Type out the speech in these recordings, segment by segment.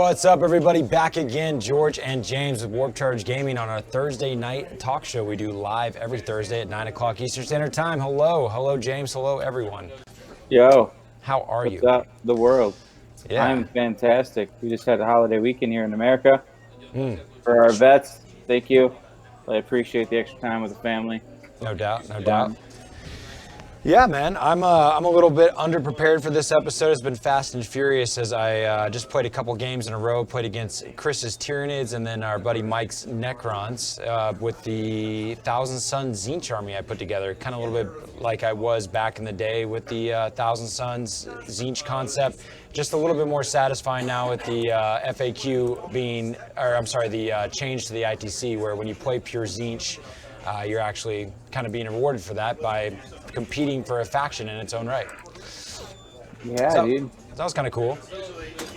What's up, everybody? Back again, George and James with Warp Charge Gaming on our Thursday night talk show. We do live every Thursday at 9 o'clock Eastern Standard Time. Hello, James. Hello, everyone. Yo. How are you? What's up, the world? Yeah. I'm fantastic. We just had a holiday weekend here in America. For our vets, thank you. I appreciate the extra time with the family. No doubt. Yeah, man, I'm a little bit underprepared for this episode. It's been fast and furious as I just played a couple games in a row. Played against Chris's Tyranids and then our buddy Mike's Necrons with the Thousand Suns Tzeentch army I put together. Kind of a little bit like I was back in the day with the Thousand Suns Tzeentch concept. Just a little bit more satisfying now with the FAQ being, the change to the ITC, where when you play pure Tzeentch, you're actually kind of being rewarded for that by competing for a faction in its own right. Yeah, dude. That was kind of cool.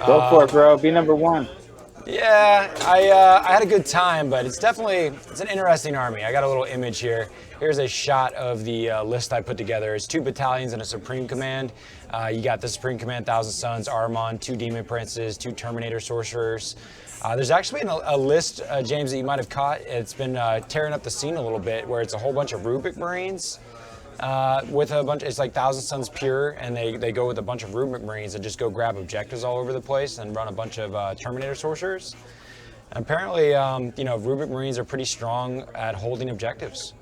Go for it, bro. Be number one. Yeah, I had a good time, but it's an interesting army. I got a little image here. Here's a shot of the list I put together. It's 2 battalions and a Supreme Command. You got the Supreme Command, Thousand Suns, Armon, 2 Demon Princes, 2 Terminator Sorcerers. There's actually a list, James, that you might have caught. It's been tearing up the scene a little bit, where it's a whole bunch of Rubric Marines with a bunch. It's like Thousand Suns pure, and they go with a bunch of Rubric Marines and just go grab objectives all over the place and run a bunch of Terminator Sorcerers. And apparently, Rubric Marines are pretty strong at holding objectives.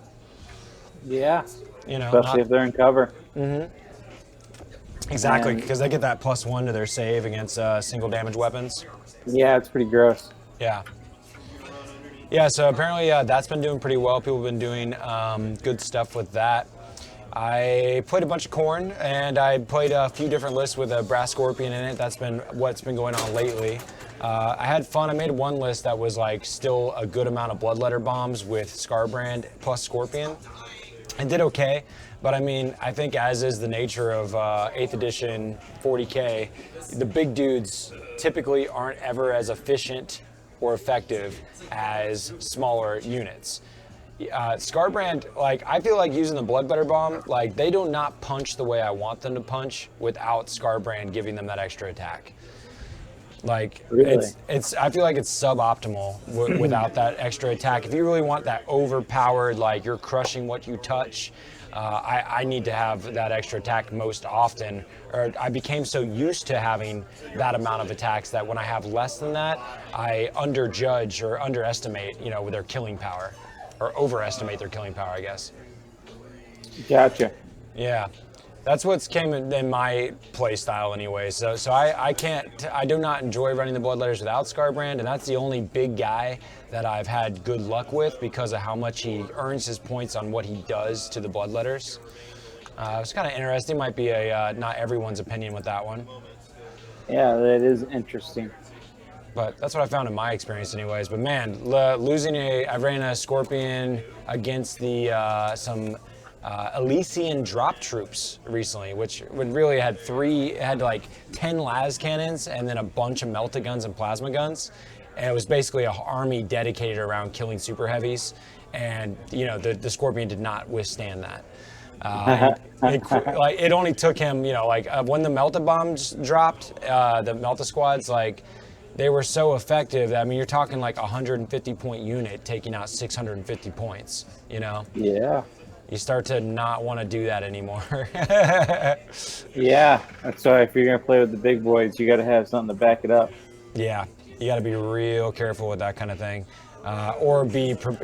Yeah. Especially if they're in cover. Mm-hmm. Exactly, because they get that +1 to their save against single damage weapons. Yeah, it's pretty gross. Yeah, so apparently that's been doing pretty well. People have been doing good stuff with that. I played a bunch of Khorne, and I played a few different lists with a Brass Scorpion in it. That's been what's been going on lately. I had fun. I made one list that was like still a good amount of Bloodletter bombs with Scarbrand plus Scorpion. I did okay, but I mean, I think as is the nature of 8th edition 40K, the big dudes typically aren't ever as efficient or effective as smaller units. Scarbrand, I feel like using the Bloodletter bomb, they do not punch the way I want them to punch without Scarbrand giving them that extra attack. Really? I feel like it's suboptimal without that extra attack. If you really want that overpowered, you're crushing what you touch, I need to have that extra attack most often. Or I became so used to having that amount of attacks that when I have less than that, I underjudge or underestimate, with their killing power, or overestimate their killing power, I guess. Gotcha. Yeah. That's what's came in my play style anyway. So I do not enjoy running the Bloodletters without Scarbrand, and that's the only big guy that I've had good luck with because of how much he earns his points on what he does to the Bloodletters. It's kind of interesting. Might be not everyone's opinion with that one. Yeah, that is interesting. But that's what I found in my experience anyways. But man, I ran a Scorpion against some Elysian drop troops recently, which really had 10 las cannons and then a bunch of melta guns and plasma guns. And it was basically an army dedicated around killing super heavies. And the Scorpion did not withstand that. It only took him, when the melta bombs dropped, the melta squads, they were so effective that, you're talking 150 point unit taking out 650 points, Yeah. You start to not want to do that anymore. Yeah, that's why if you're going to play with the big boys, you got to have something to back it up. Yeah, you got to be real careful with that kind of thing. Or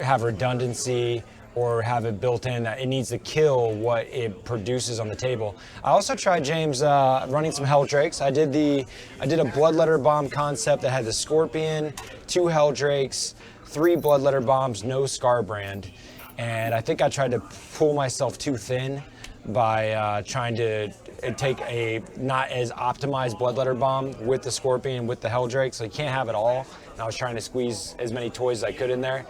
have redundancy, or have it built in that it needs to kill what it produces on the table. I also tried, James, running some Helldrakes. I did a Bloodletter bomb concept that had the Scorpion, 2 Helldrakes, 3 Bloodletter bombs, no Scarbrand. And I think I tried to pull myself too thin by trying to take a not as optimized Bloodletter bomb with the Scorpion, with the Helldrake, so you can't have it all. And I was trying to squeeze as many toys as I could in there.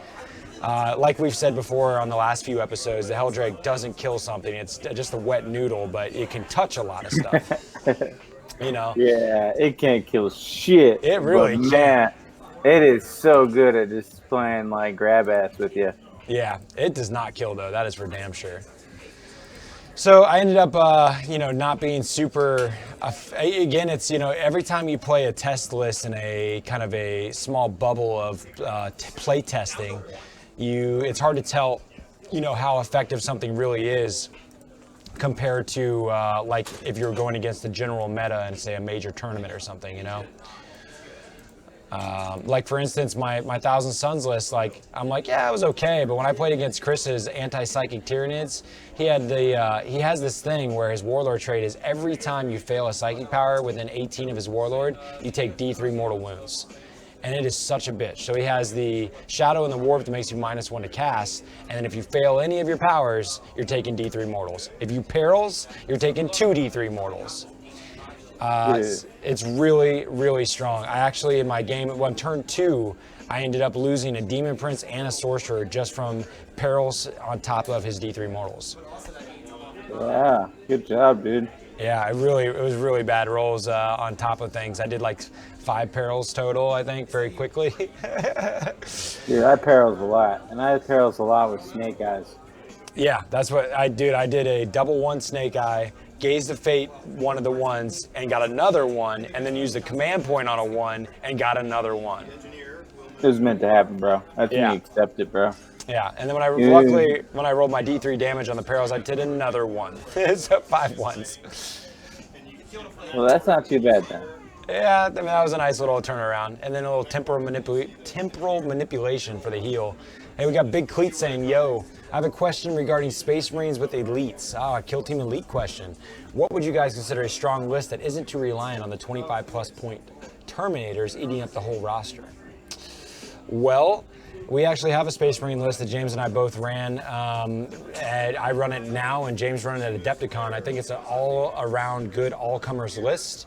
Like we've said before on the last few episodes, the Helldrake doesn't kill something. It's just a wet noodle, but it can touch a lot of stuff. Yeah, it can't kill shit. It really can. Man, it is so good at just playing grab ass with you. Yeah, it does not kill though. That is for damn sure. So I ended up, not being super. Again, it's every time you play a test list in a kind of a small bubble of play testing, it's hard to tell, how effective something really is compared to like if you're going against the general meta in say a major tournament or something, Like for instance, my Thousand Suns list, like I'm like, yeah, it was okay. But when I played against Chris's anti-psychic Tyranids, he has this thing where his warlord trait is every time you fail a psychic power within 18 of his warlord, you take D3 mortal wounds. And it is such a bitch. So he has the Shadow and the Warp that makes you -1 to cast, and then if you fail any of your powers, you're taking D3 mortals. If you perils, you're taking 2 D3 mortals. It's really, really strong. I actually, in my game, on turn 2, I ended up losing a Demon Prince and a Sorcerer just from perils on top of his D3 mortals. Yeah, good job, dude. Yeah, it was really bad rolls on top of things. I did like 5 perils total, I think, very quickly. Dude, I perils a lot, and I perils a lot with Snake Eyes. Yeah, that's what I did. I did a double 1 Snake Eye, Gaze of Fate, one of the ones, and got another one, and then used a command point on a 1 and got another 1. It was meant to happen, bro. I think you accept it, bro. Yeah, and then luckily when I rolled my D3 damage on the perils, I did another 1. So 5 ones. Well, that's not too bad then. Yeah, I mean, that was a nice little turnaround. And then a little temporal manipulation for the heal. Hey, we got Big Cleat saying, yo, I have a question regarding Space Marines with elites. A Kill Team Elite question. What would you guys consider a strong list that isn't too reliant on the 25+ point Terminators eating up the whole roster? Well, we actually have a Space Marine list that James and I both ran. And I run it now, and James run it at Adepticon. I think it's an all-around good all-comers list.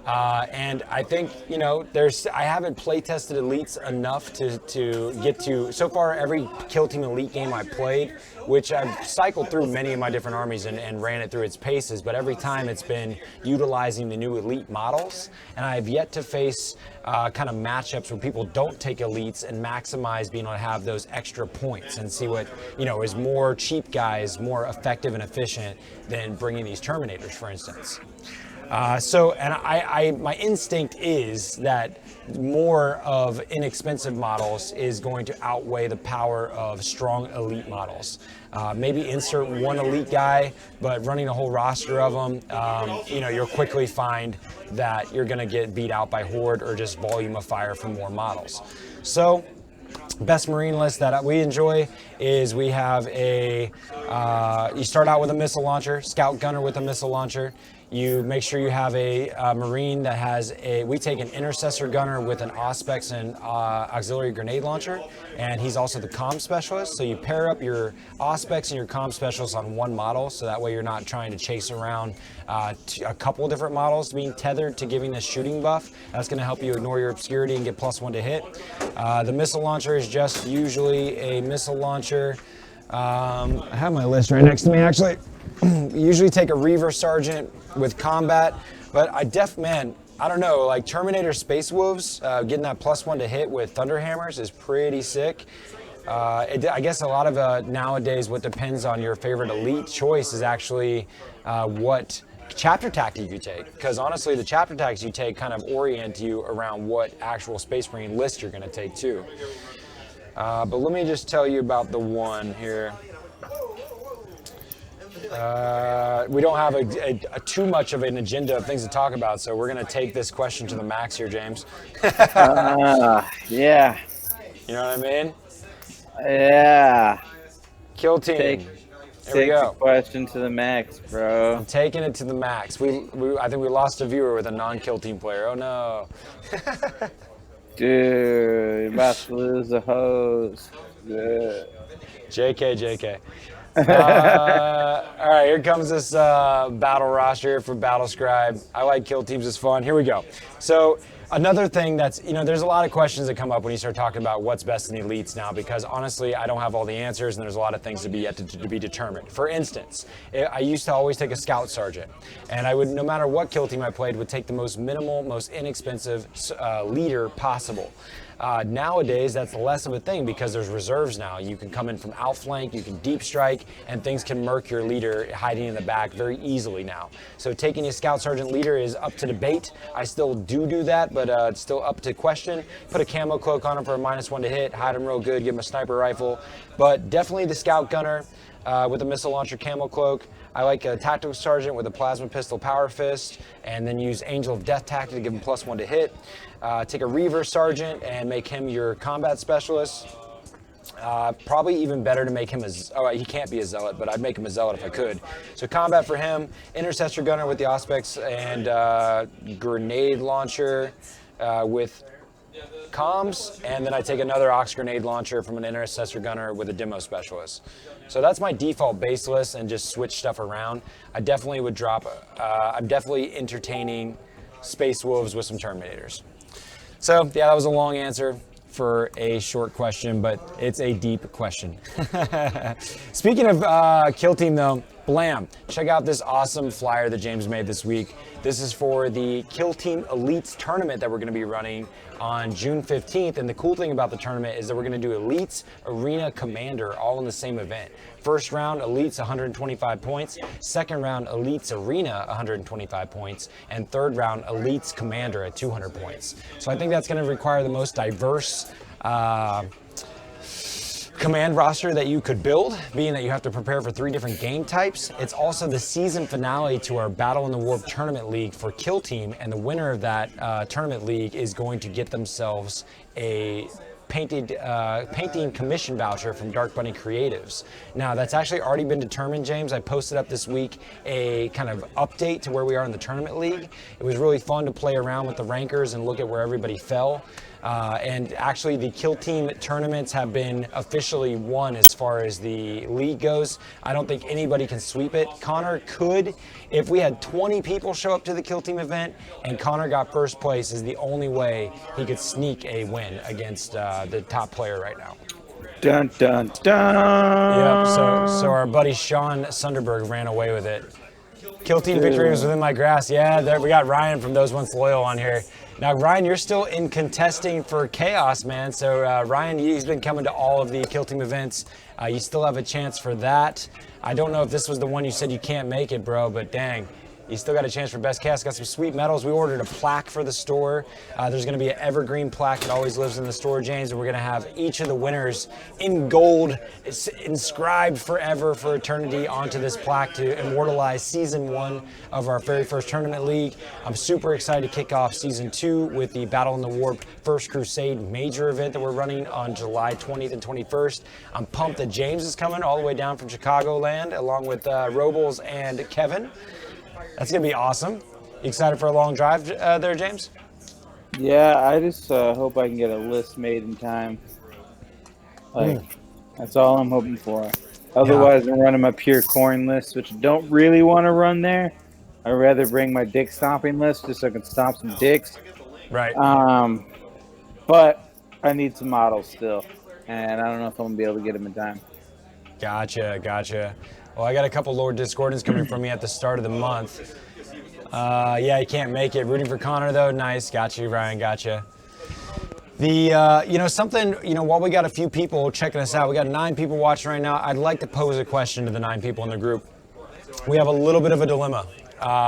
And I think, I haven't play tested elites enough to get to, so far every Kill Team Elite game I played, which I've cycled through many of my different armies and ran it through its paces, but every time it's been utilizing the new elite models, and I've yet to face kind of matchups where people don't take elites and maximize being able to have those extra points and see what, is more cheap guys, more effective and efficient than bringing these Terminators, for instance. My instinct is that more of inexpensive models is going to outweigh the power of strong elite models. Maybe insert one elite guy, but running a whole roster of them, you'll quickly find that you're going to get beat out by Horde or just volume of fire from more models. So, best Marine list that we enjoy is we have you start out with a missile launcher, Scout Gunner with a missile launcher. You make sure you have a Marine that has we take an Intercessor Gunner with an Auspex and Auxiliary Grenade Launcher, and he's also the Comm Specialist. So you pair up your Auspex and your Comm Specialist on one model, so that way you're not trying to chase around a couple of different models being tethered to giving this shooting buff. That's going to help you ignore your obscurity and get +1 to hit. The Missile Launcher is just usually a missile launcher. I have my list right next to me, actually. Usually take a Reaver Sergeant with combat, but I don't know, like Terminator Space Wolves, getting that +1 to hit with Thunderhammers is pretty sick. I guess a lot of nowadays what depends on your favorite elite choice is actually what chapter tactic you take, because honestly the chapter tactics you take kind of orient you around what actual Space Marine list you're going to take too. But let me just tell you about the one here. We don't have too much of an agenda of things to talk about, so we're going to take this question to the max here, James. Yeah. You know what I mean? Yeah. Kill Team. Take the question to the max, bro. I'm taking it to the max. I think we lost a viewer with a non-Kill Team player. Oh no. Dude, you're about to lose the hose. Yeah. JK. All right, here comes this battle roster for Battle Scribe. I like Kill Teams, it's fun. Here we go. So another thing that's, there's a lot of questions that come up when you start talking about what's best in elites now, because honestly, I don't have all the answers and there's a lot of things to be yet to be determined. For instance, I used to always take a Scout Sergeant, and I would, no matter what kill team I played, would take the most minimal, most inexpensive leader possible. Nowadays, that's less of a thing because there's reserves now. You can come in from outflank, you can deep strike, and things can murk your leader hiding in the back very easily now. So taking a Scout Sergeant leader is up to debate. I still do that, but it's still up to question. Put a camo cloak on him for a -1 to hit, hide him real good, give him a sniper rifle. But definitely the Scout Gunner with a missile launcher camo cloak. I like a Tactical Sergeant with a plasma pistol power fist, and then use Angel of Death tactic to give him +1 to hit. Take a Reaver Sergeant and make him your combat specialist. Probably even better to make him he can't be a zealot, but I'd make him a zealot if I could. So combat for him, Intercessor Gunner with the Auspex and grenade launcher with comms, and then I take another Ox grenade launcher from an Intercessor Gunner with a demo specialist. So that's my default base list, and just switch stuff around. I definitely would drop, I'm definitely entertaining Space Wolves with some Terminators. So yeah, that was a long answer for a short question, but it's a deep question. Speaking of Kill Team though, blam, check out this awesome flyer that James made this week. This is for the Kill Team Elites tournament that we're gonna be running on June 15th. And the cool thing about the tournament is that we're gonna do Elites, Arena, Commander, all in the same event. First round, Elites, 125 points. Second round, Elites Arena, 125 points. And third round, Elites Commander at 200 points. So I think that's gonna require the most diverse command roster that you could build, being that you have to prepare for 3 different game types. It's also the season finale to our Battle in the Warp Tournament League for Kill Team, and the winner of that tournament league is going to get themselves a painting commission voucher from Dark Bunny Creatives. Now, that's actually already been determined, James. I posted up this week a kind of update to where we are in the tournament league. It was really fun to play around with the rankers and look at where everybody fell. And actually the Kill Team tournaments have been officially won as far as the league goes. I don't think anybody can sweep it. Connor could, if we had 20 people show up to the Kill Team event and Connor got first place, is the only way he could sneak a win against the top player right now. Dun, dun, dun. Yep, so our buddy Sean Sunderberg ran away with it. Kill Team victory was within my grasp. Yeah, there we got Ryan from Those Once Loyal on here. Now, Ryan, you're still in contesting for Chaos, man. So, Ryan, he's been coming to all of the Kill Team events. You still have a chance for that. I don't know if this was the one you said you can't make it, bro, but dang. You still got a chance for Best Chaos. Got some sweet medals. We ordered a plaque for the store. There's going to be an evergreen plaque that always lives in the store, James, and we're going to have each of the winners in gold, inscribed forever for eternity onto this plaque to immortalize Season 1 of our very first tournament league. I'm super excited to kick off Season 2 with the Battle in the Warp First Crusade major event that we're running on July 20th and 21st. I'm pumped that James is coming all the way down from Chicagoland, along with Robles and Kevin. That's going to be awesome. You excited for a long drive there, James? Yeah, I just hope I can get a list made in time. That's all I'm hoping for. Otherwise, I'm running my pure corn list, which I don't really want to run there. I'd rather bring my dick stomping list just so I can stomp some dicks. Right. But I need some models still, and I don't know if I'm going to be able to get them in time. Gotcha. Well, I got a couple Lord Discordants coming from me at the start of the month. Yeah, he can't make it. Rooting for Connor, though. Nice. Got you, Ryan. Gotcha. While we got a few people checking us out, we got 9 people watching right now. I'd like to pose a question to the 9 people in the group. We have a little bit of a dilemma.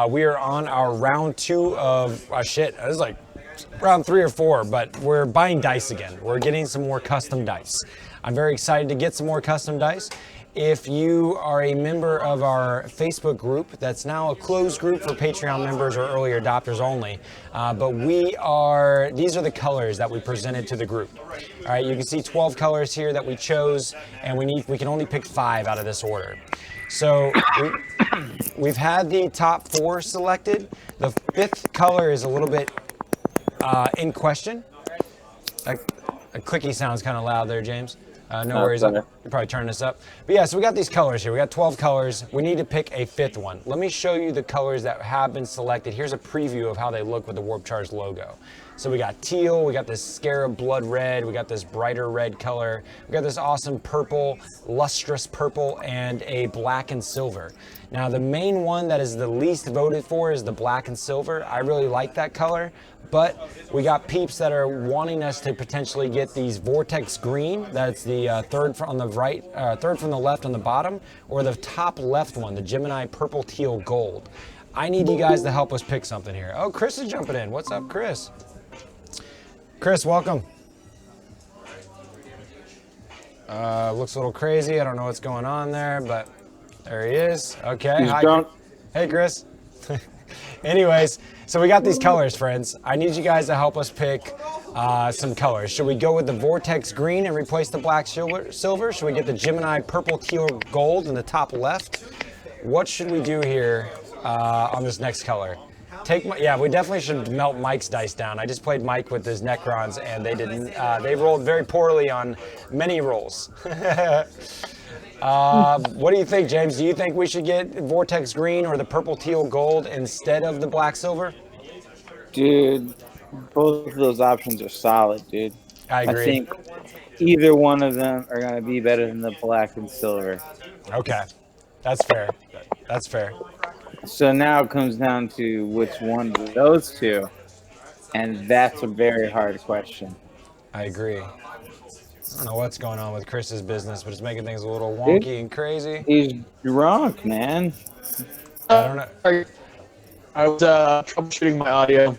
We are on our round 2 of, this is like round 3 or 4, but we're buying dice again. We're getting some more custom dice. I'm very excited to get some more custom dice. If you are a member of our Facebook group, that's now a closed group for Patreon members or early adopters only, but these are the colors that we presented to the group. All right, you can see 12 colors here that we chose, and we can only pick 5 out of this order. So we've had the top 4 selected. The 5th color is a little bit in question. A clicky sounds kind of loud there, James. No worries, you'll probably turn this up. But yeah, so we got these colors here. We got 12 colors. We need to pick a 5th one. Let me show you the colors that have been selected. Here's a preview of how they look with the Warp Charge logo. So we got teal, we got this scarab blood red, we got this brighter red color, we got this awesome purple, lustrous purple, and a black and silver. Now the main one that is the least voted for is the black and silver. I really like that color, but we got peeps that are wanting us to potentially get these Vortex green. That's the third from the right, third from the left on the bottom, or the top left one, the Gemini purple teal gold. I need you guys to help us pick something here. Oh, Chris is jumping in. What's up, Chris? Chris, welcome. Looks a little crazy. I don't know what's going on there, but there he is. Okay. He's drunk. Hey, Chris. Anyways, so we got these colors, friends. I need you guys to help us pick some colors. Should we go with the Vortex green and replace the black silver? Should we get the Gemini purple teal gold in the top left? What should we do here on this next color? Yeah, we definitely should melt Mike's dice down. I just played Mike with his Necrons, and they didn't. They rolled very poorly on many rolls. What do you think, James? Do you think we should get Vortex green or the purple teal gold instead of the black silver? Dude, both of those options are solid, dude. I agree. I think either one of them are going to be better than the black and silver. Okay, that's fair. That's fair. So now it comes down to which one of those two, and that's a very hard question. I agree. I don't know what's going on with Chris's business, but it's making things a little wonky and crazy. He's drunk, man. I don't know. I was troubleshooting my audio.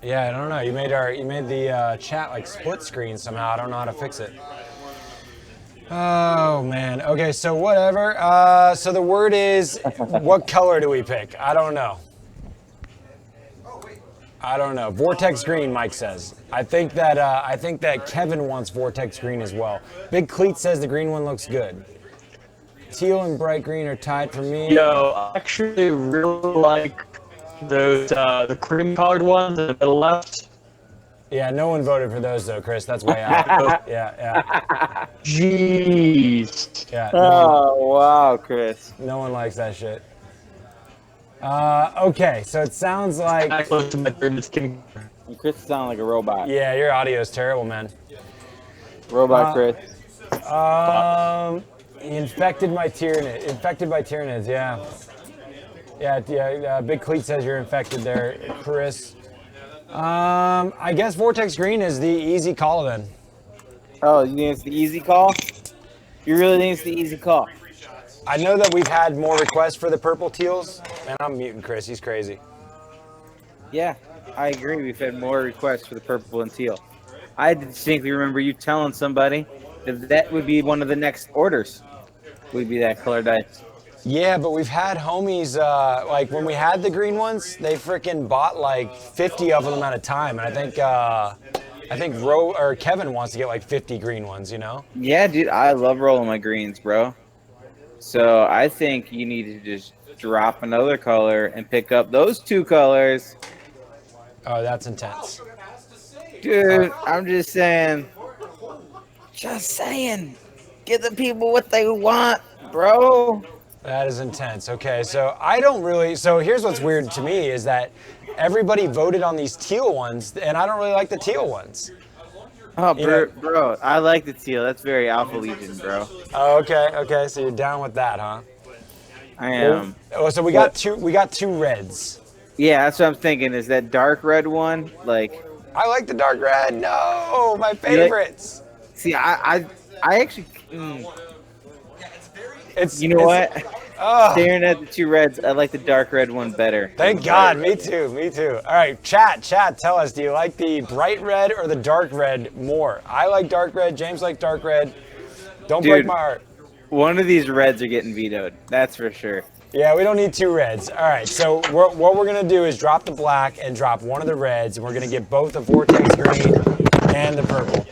Yeah, I don't know. You made the chat like split screen somehow. I don't know how to fix it. Oh man. Okay, so whatever. So the word is, what color do we pick? I don't know. I don't know. Vortex green, Mike says. I think that Kevin wants Vortex green as well. Big Cleat says the green one looks good. Teal and bright green are tied for me. Yo, I actually really like those the cream colored ones in the middle left. Yeah, no one voted for those though, Chris. That's way out. Yeah. Jeez. Yeah. Oh, wow, Chris. No one likes that shit. Okay, so it sounds like... I close to my pyramid skin. Chris sounds like a robot. Yeah, your audio is terrible, man. Robot Chris. He infected my Tyranids. Infected by Tyranids, yeah. Yeah, Big Cleat says you're infected there, Chris. I guess Vortex Green is the easy call then. Oh, you think it's the easy call? You really think it's the easy call? I know that we've had more requests for the purple teals, and I'm muting Chris, he's crazy. Yeah, I agree. We've had more requests for the purple and teal. I distinctly remember you telling somebody that would be one of the next orders. Would be that color dice. Yeah, but we've had homies, like when we had the green ones, they freaking bought like 50 of them at a time. And I think Kevin wants to get like 50 green ones, you know? Yeah, dude, I love rolling my greens, bro. So I think you need to just drop another color and pick up those two colors. Oh, that's intense. Dude, I'm just saying. Just saying. Give the people what they want, bro. That is intense. Okay, so so here's what's weird to me is that everybody voted on these teal ones, and I don't really like the teal ones. Oh, bro, I like the teal. That's very Alpha Legion, bro. Oh, okay, so you're down with that, huh? I am. Oh, so we got two reds. Yeah, that's what I'm thinking. Is that dark red one? Like, I like the dark red. No, my favorites. See, I actually. It's what? Staring at the two reds, I like the dark red one better. Thank God. Me too. All right, chat. Tell us, do you like the bright red or the dark red more? I like dark red. James likes dark red. Don't break my heart. One of these reds are getting vetoed. That's for sure. Yeah, we don't need two reds. All right, so what we're going to do is drop the black and drop one of the reds, and we're going to get both the Vortex green and the purple.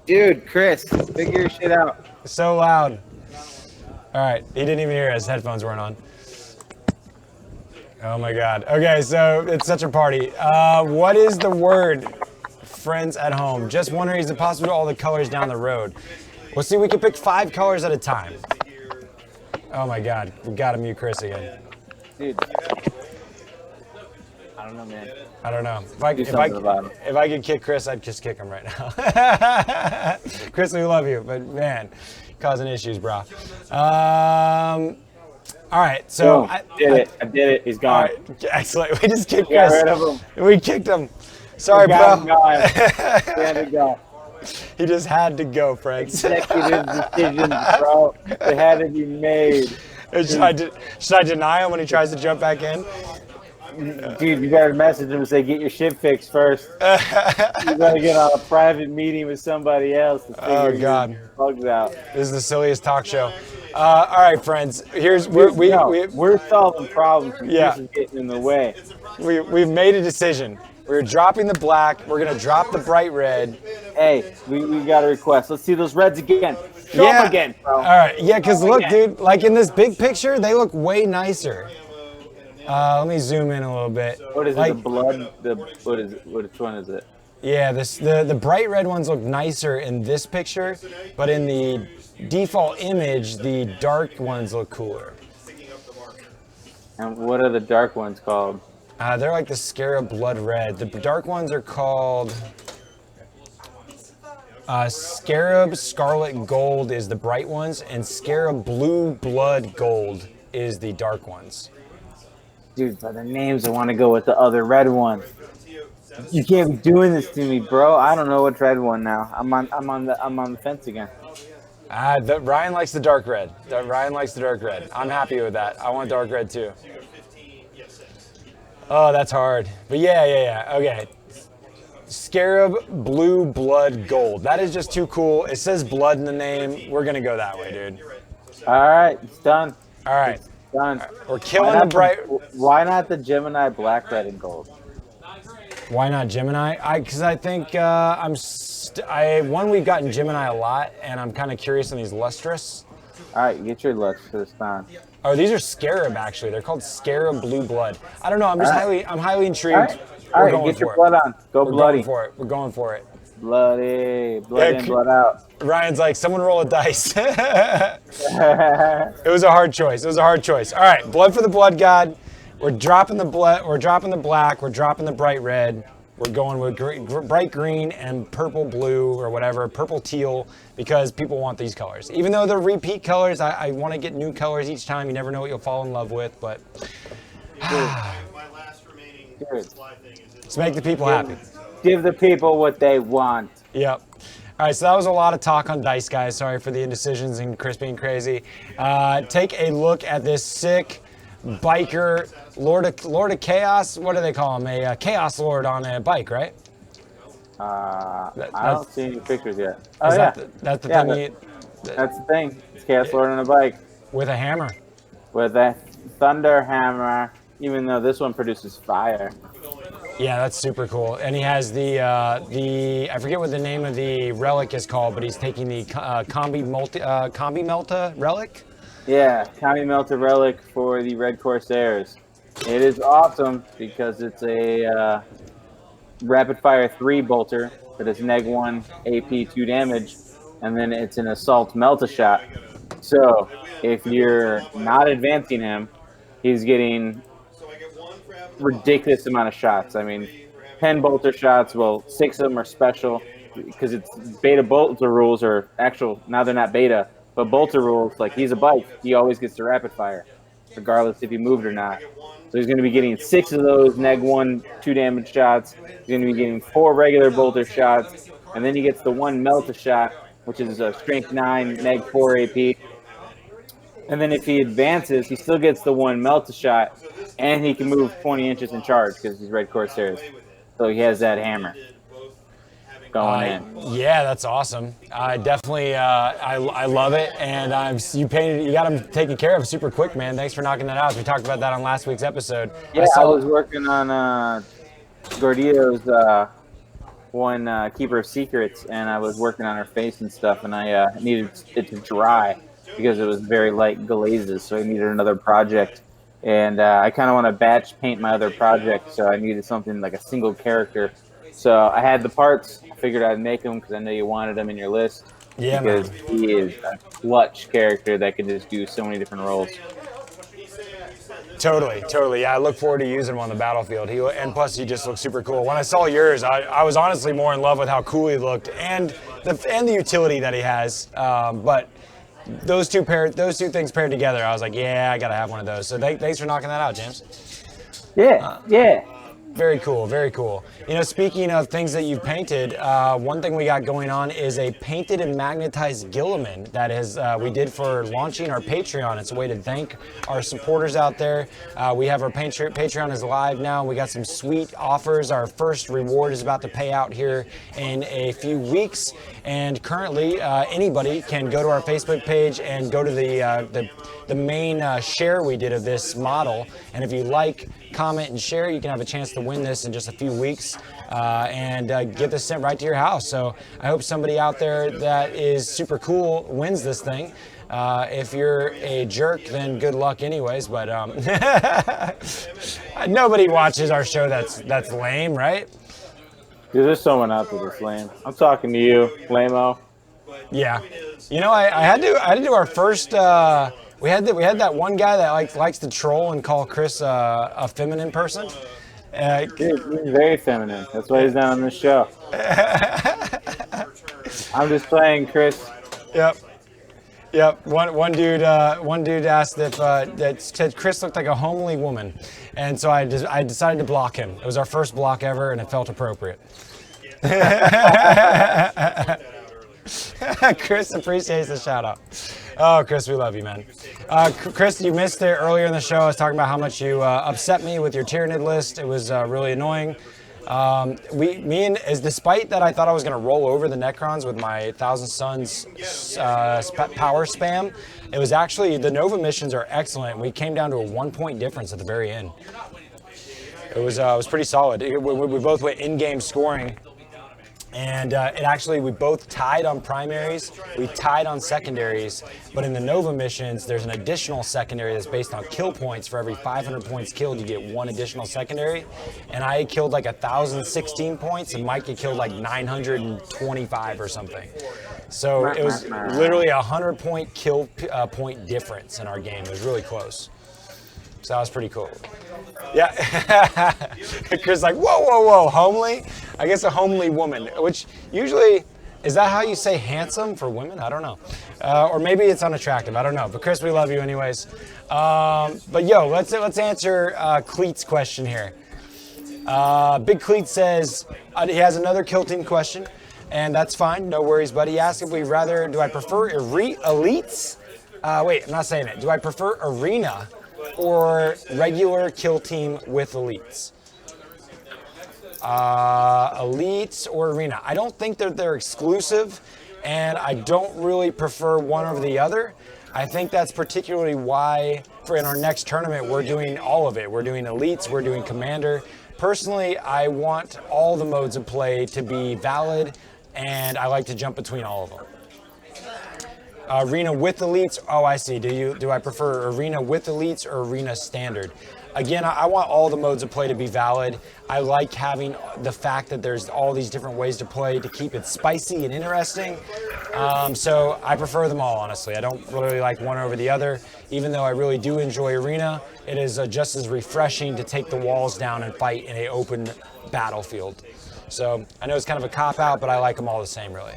Dude, Chris, figure your shit out. So loud. All right, he didn't even hear us. Headphones weren't on. Oh my God. Okay, so it's such a party. What is the word, friends at home? Just wondering, is it possible to all the colors down the road? Well, see, we can pick 5 colors at a time. Oh my God, we gotta mute Chris again. Dude, I don't know, man. I don't know. Do something about him. If I could kick Chris, I'd just kick him right now. Chris, we love you, but man, causing issues, bro. All right, so Boom. I did it. He's gone. All right, excellent. We just kicked Got Chris. rid of him. We kicked him. Sorry, Got him bro. gone. He had to go. He just had to go, friends. Executive decisions, bro. They had to be made. Should I deny him when he tries to jump back in? Dude, you better message him and say, get your shit fixed first. You gotta get on a private meeting with somebody else to figure your bugs out. This is the silliest talk show. All right, friends. Here's we're solving problems. Yeah. This is getting in the way. We've made a decision. We're dropping the black. We're gonna drop the bright red. Hey, we got a request. Let's see those reds again. Show them again, bro. All right. Yeah, because look, dude. Like in this big picture, they look way nicer. Let me zoom in a little bit. What is like, it? The blood? What is it? Which one is it? Yeah, the bright red ones look nicer in this picture, but in the default image, the dark ones look cooler. And what are the dark ones called? They're like the Scarab Blood Red. The dark ones are called Scarab Scarlet Gold is the bright ones, and Scarab Blue Blood Gold is the dark ones. Dude, by the names, I want to go with the other red one. You can't be doing this to me, bro. I don't know which red one now. I'm on the fence again. Ryan likes the dark red. Ryan likes the dark red. I'm happy with that. I want dark red too. Oh, that's hard. But yeah. Okay. Scarab Blue Blood Gold. That is just too cool. It says blood in the name. We're gonna go that way, dude. All right, it's done. All right. It's done. We're killing the bright. Why not the Gemini black, red, and gold? Why not Gemini? Because I think one we've gotten Gemini a lot, and I'm kind of curious on these lustrous. All right, get your lustrous on. Oh, these are Scarab actually. They're called Scarab Blue Blood. I don't know. I'm just highly intrigued. All right, get your blood on. Go bloody. We're going for it. Bloody, blood in, blood out. Ryan's like, someone roll a dice. It was a hard choice. All right, blood for the blood god. We're dropping the blood. We're dropping the black. We're dropping the bright red. We're going with bright green and purple blue or whatever, purple teal, because people want these colors. Even though they're repeat colors, I want to get new colors each time. You never know what you'll fall in love with, but let's make the people happy. Give the people what they want. Yep. All right, so that was a lot of talk on dice, guys. Sorry for the indecisions and Chris being crazy. Take a look at this sick biker Lord of Chaos. What do they call him? A Chaos Lord on a bike, right? I don't see any pictures yet. Oh, yeah. That's the thing. That's the thing. It's Chaos Lord on a bike. With a hammer. With a thunder hammer, even though this one produces fire. Yeah, that's super cool. And he has the I forget what the name of the relic is called, but he's taking the Combi Melta relic. Yeah, Combi Melta relic for the Red Corsairs. It is awesome because it's a rapid fire 3 bolter that is neg 1 AP 2 damage, and then it's an assault melta shot. So if you're not advancing him, he's getting ridiculous amount of shots. I mean, 10 bolter shots. Well, 6 of them are special because it's beta bolter rules, or actual, now they're not beta, but bolter rules. Like, he's a bike, he always gets the rapid fire, regardless if he moved or not. So he's going to be getting 6 of those neg 1 2 damage shots. He's going to be getting 4 regular bolter shots, and then he gets the 1 melta shot, which is a strength 9 neg 4 AP. And then if he advances, he still gets the 1 melta shot, and he can move 20 inches in charge because he's Red Corsairs. So he has that hammer going in. Yeah, that's awesome. I definitely, I love it, and you got him taken care of super quick, man. Thanks for knocking that out. We talked about that on last week's episode. Yeah, I was working on Gordillo's one Keeper of Secrets, and I was working on her face and stuff, and I needed it to dry because it was very light glazes, so I needed another project. And I kind of want to batch paint my other project, so I needed something like a single character. So I had the parts. I figured I'd make them because I know you wanted them in your list. Yeah, because man. He is a clutch character that can just do so many different roles. Totally, totally. Yeah, I look forward to using him on the battlefield. And plus, he just looks super cool. When I saw yours, I was honestly more in love with how cool he looked and the utility that he has. But those two things paired together, I was like, yeah, I gotta have one of those. So thanks for knocking that out, James. Yeah, yeah. Very cool, very cool. You know, speaking of things that you've painted, one thing we got going on is a painted and magnetized Gilliman that is we did for launching our Patreon. It's a way to thank our supporters out there. We have our Patreon is live now. We got some sweet offers. Our first reward is about to pay out here in a few weeks. And currently, anybody can go to our Facebook page and go to the main share we did of this model. And if you like, comment, and share, you can have a chance to win this in just a few weeks and get this sent right to your house. So I hope somebody out there that is super cool wins this thing. If you're a jerk, then good luck anyways, but nobody watches our show that's lame, right? Dude, there's someone out there that's lame. I'm talking to you, lame-o. Yeah. You know, I had to do our first we had that one guy that likes to troll and call Chris a feminine person. Dude, he's very feminine. That's why he's not on this show. I'm just playing, Chris. Yep. One dude asked if that said Chris looked like a homely woman, and so I decided to block him. It was our first block ever, and it felt appropriate. Chris appreciates the shout out. Oh, Chris, we love you, man. Chris, you missed it earlier in the show. I was talking about how much you upset me with your Tyranid list. It was really annoying. Despite that, I thought I was going to roll over the Necrons with my Thousand Suns power spam. It was actually, the Nova missions are excellent. We came down to a 1-point difference at the very end. It was pretty solid. We both went in-game scoring. And we both tied on primaries, we tied on secondaries, but in the Nova missions, there's an additional secondary that's based on kill points. For every 500 points killed, you get one additional secondary. And I killed like 1,016 points, and Mike had killed like 925 or something. So it was literally a 100-point kill point difference in our game. It was really close. So that was pretty cool. Yeah. Chris like, whoa, homely? I guess a homely woman, which usually, is that how you say handsome for women? I don't know. Or maybe it's unattractive. I don't know. But Chris, we love you anyways. But yo, let's answer Cleet's question here. Big Cleet says, he has another kill team question, and that's fine. No worries, buddy. He asked if do I prefer elites? Wait, I'm not saying it. Do I prefer arena or regular kill team with elites? Elites or arena. I don't think that they're exclusive, and I don't really prefer one over the other. I think that's particularly why in our next tournament we're doing all of it. We're doing elites, we're doing commander. Personally, I want all the modes of play to be valid, and I like to jump between all of them. Arena with elites. Oh, I see. Do I prefer arena with elites or arena standard? Again, I want all the modes of play to be valid. I like having the fact that there's all these different ways to play to keep it spicy and interesting. So I prefer them all, honestly. I don't really like one over the other. Even though I really do enjoy arena, it is just as refreshing to take the walls down and fight in an open battlefield. So I know it's kind of a cop-out, but I like them all the same, really.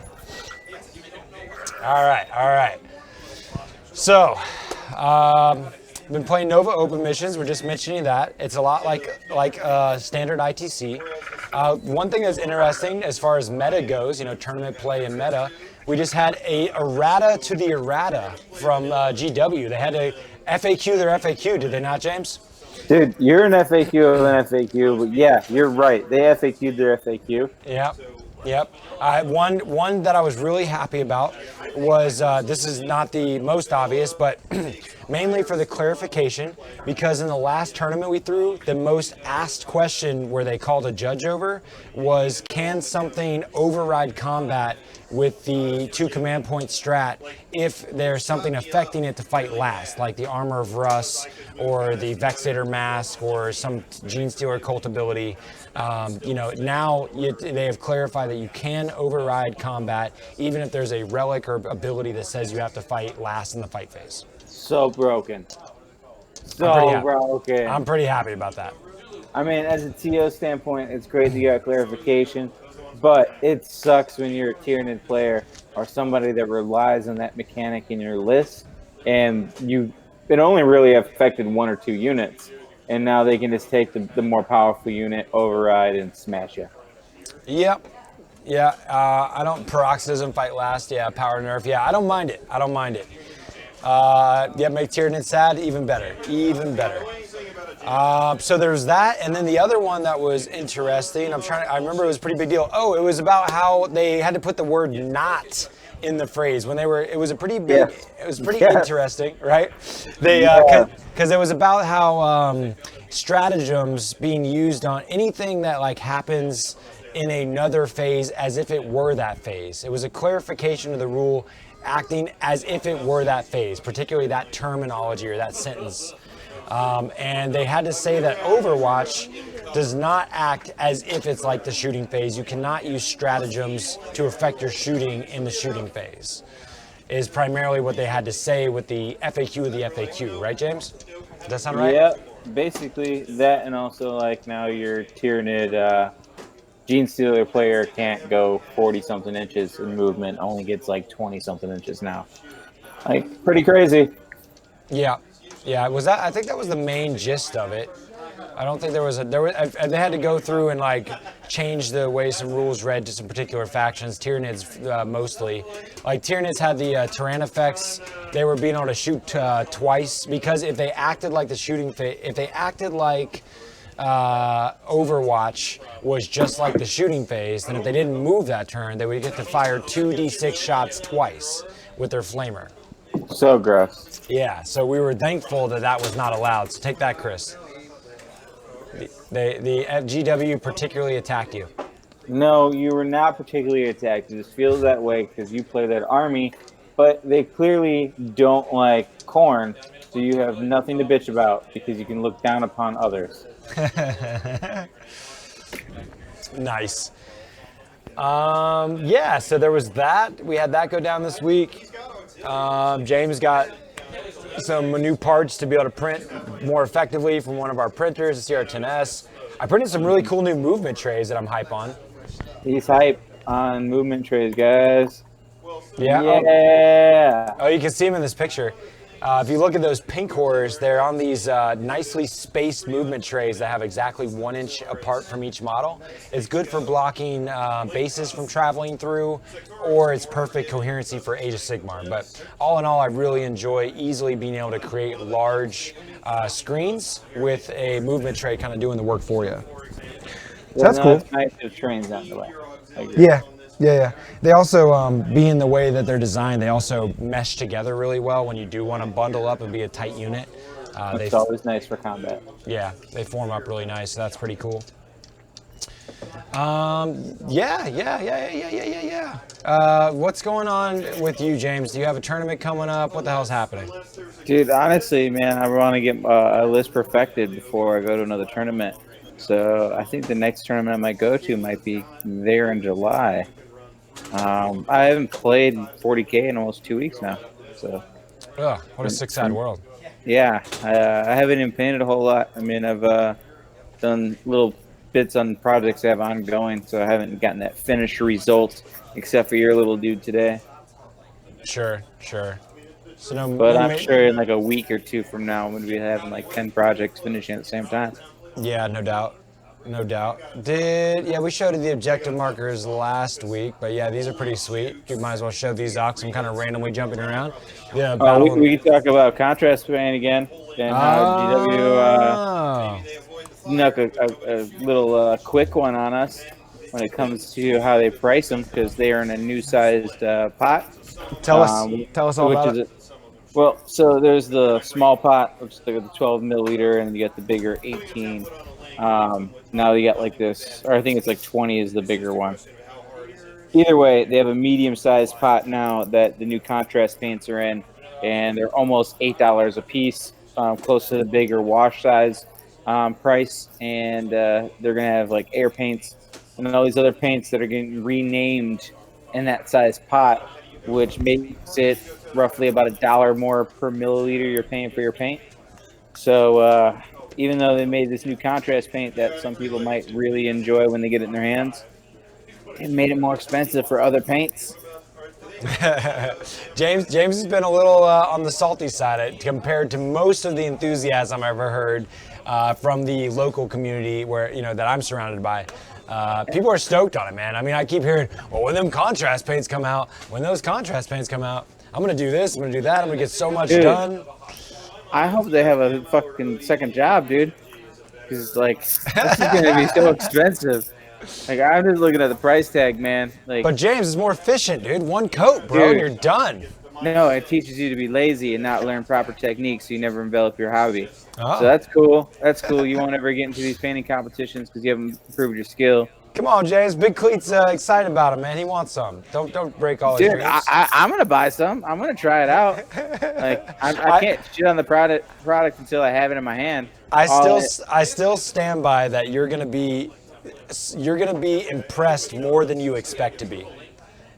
All right. So, been playing Nova Open missions. We're just mentioning that. It's a lot like standard ITC. One thing that's interesting as far as meta goes, tournament play and meta, we just had a errata to the errata from GW. They had to FAQ their FAQ, did they not, James? Dude, you're an FAQ of an FAQ, but yeah, you're right. They FAQ'd their FAQ. Yep. One that I was really happy about was, this is not the most obvious, but mainly for the clarification, because in the last tournament we threw, the most asked question where they called a judge over was, can something override combat with the 2 command point strat if there's something affecting it to fight last, like the Armor of Russ or the Vexator Mask or some Gene Stealer Cult ability. Now they have clarified that you can override combat even if there's a relic or ability that says you have to fight last in the fight phase. So broken. So broken. I'm pretty happy about that. I mean, as a TO standpoint, it's great to get clarification, but it sucks when you're a Tyranid player or somebody that relies on that mechanic in your list, and it only really affected 1 or 2 units, and now they can just take the more powerful unit, override, and smash you. Yep. Yeah, I don't paroxysm fight last. Yeah, power nerf. Yeah, I don't mind it. Yeah, make Tyranid sad, even better. So there's that, and then the other one that was interesting. I remember it was a pretty big deal. Oh, it was about how they had to put the word "not" in the phrase when they were. It was a pretty big. Yes. It was pretty Yes. interesting, right? They because it was about how stratagems being used on anything that like happens in another phase as if it were that phase. It was a clarification of the rule, acting as if it were that phase, particularly that terminology or that sentence. And they had to say that Overwatch does not act as if it's like the shooting phase. You cannot use stratagems to affect your shooting in the shooting phase, is primarily what they had to say with the FAQ of the FAQ, right, James? Does that sound right? Yeah, basically that, and also like now your Tyranid Gene Stealer player can't go 40-something inches in movement, only gets like 20-something inches now. Like, pretty crazy. Yeah. Was that? I think that was the main gist of it. I don't think they had to go through and like change the way some rules read to some particular factions. Tyranids mostly. Like Tyranids had the Tyrann effects. They were being able to shoot twice because if they acted like the shooting phase, if they acted like Overwatch was just like the shooting phase, then if they didn't move that turn, they would get to fire 2d6 shots twice with their flamer. So gross. Yeah, so we were thankful that was not allowed. So take that, Chris. The FGW particularly attacked you. No, you were not particularly attacked. It just feels that way because you play that army, but they clearly don't like corn, so you have nothing to bitch about because you can look down upon others. Nice. Yeah, so there was that. We had that go down this week. James got some new parts to be able to print more effectively from one of our printers, the CR10S. I printed some really cool new movement trays that I'm hype on. He's hype on movement trays, guys. Yeah. Yeah. Oh, you can see them in this picture. If you look at those pink horrors, they're on these nicely spaced movement trays that have exactly 1 inch apart from each model. It's good for blocking bases from traveling through, or it's perfect coherency for Age of Sigmar. But all in all, I really enjoy easily being able to create large screens with a movement tray kind of doing the work for you. So that's cool. It's nice to have trains out the way. Yeah. They also, being the way that they're designed, they also mesh together really well when you do want to bundle up and be a tight unit. It's always nice for combat. Yeah, they form up really nice, so that's pretty cool. What's going on with you, James? Do you have a tournament coming up? What the hell's happening? Dude, honestly, man, I want to get a list perfected before I go to another tournament. So I think the next tournament I might go to might be there in July. I haven't played 40K in almost 2 weeks now. So. Ugh, what a sick-sad world. Yeah, I haven't even painted a whole lot. I mean, I've done little bits on projects I have ongoing, so I haven't gotten that finished result, except for your little dude today. Sure. So but I'm sure in like a week or two from now, I'm going to be having like 10 projects finishing at the same time. Yeah, no doubt. We showed the objective markers last week, but yeah, these are pretty sweet. You might as well show these off. I'm kind of randomly jumping around. Yeah, we can talk about contrast paint again, and how GW snuck a little quick one on us when it comes to how they price them, because they are in a new sized pot. Tell us all about it. Well, so there's the small pot, which is like the 12 milliliter, and you got the bigger 18. Now you got like this, or I think it's like 20 is the bigger one. Either way, they have a medium-sized pot now that the new contrast paints are in, and they're almost $8 a piece, close to the bigger wash size price. And they're gonna have like air paints and all these other paints that are getting renamed in that size pot, which makes it roughly about $1 more per milliliter you're paying for your paint. So even though they made this new contrast paint that some people might really enjoy when they get it in their hands, it made it more expensive for other paints. James has been a little on the salty side compared to most of the enthusiasm I've ever heard from the local community where that I'm surrounded by. People are stoked on it, man. I mean, I keep hearing, well, when those contrast paints come out, I'm gonna do this, I'm gonna do that, I'm gonna get so much done. I hope they have a fucking second job, dude. Because this is gonna be so expensive. I'm just looking at the price tag, man. But James is more efficient, dude. One coat, bro, and you're done. No, it teaches you to be lazy and not learn proper techniques, so you never envelop your hobby. Oh. So that's cool. That's cool. You won't ever get into these painting competitions because you haven't improved your skill. Come on, James. Big Cleet's excited about him, man. He wants some. Don't break all his Dude, dreams. I'm gonna buy some. I'm gonna try it out. I can't shit on the product until I have it in my hand. I still stand by that. You're gonna be impressed more than you expect to be.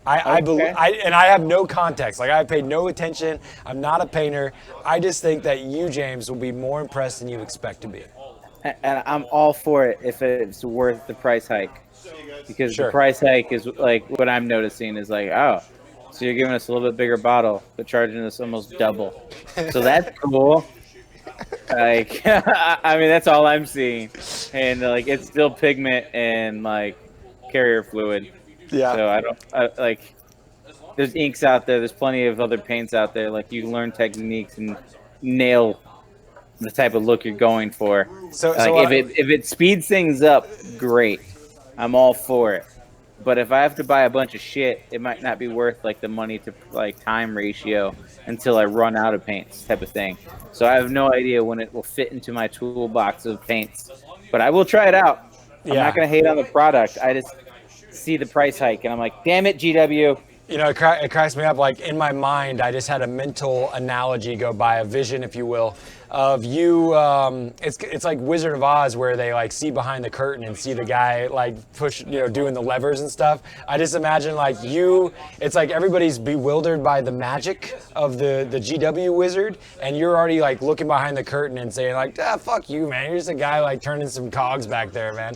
I believe, and I have no context. I paid no attention. I'm not a painter. I just think that you, James, will be more impressed than you expect to be. And I'm all for it if it's worth the price hike, because the price hike is what I'm noticing is oh, so you're giving us a little bit bigger bottle, but charging us almost double. So that's cool. I mean, that's all I'm seeing, and it's still pigment and carrier fluid. Yeah. So there's inks out there. There's plenty of other paints out there. You can learn techniques and nail the type of look you're going for. So if it speeds things up, great. I'm all for it. But if I have to buy a bunch of shit, it might not be worth the money to time ratio until I run out of paints type of thing. So I have no idea when it will fit into my toolbox of paints. But I will try it out. I'm not gonna hate on the product. I just see the price hike and I'm like, damn it, GW. It cracks me up. In my mind, I just had a mental analogy go by, a vision, if you will, of you. It's like Wizard of Oz, where they see behind the curtain and see the guy push, doing the levers and stuff. I just imagine you. It's everybody's bewildered by the magic of the GW wizard, and you're already looking behind the curtain and saying fuck you, man. You're just a guy turning some cogs back there, man.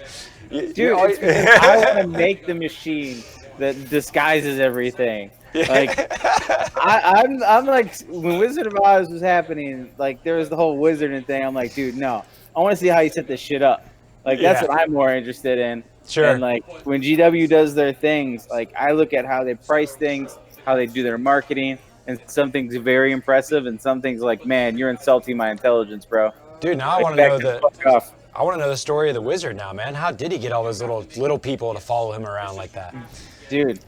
Dude, I want to make the machine that disguises everything. I'm when Wizard of Oz was happening, there was the whole wizarding thing. I'm dude, no. I want to see how you set this shit up. That's what I'm more interested in. Sure. And when GW does their things, I look at how they price things, how they do their marketing, and some things are very impressive, and some things man, you're insulting my intelligence, bro. Dude, now I want to know I want to know the story of the wizard now, man. How did he get all those little people to follow him around like that? Dude,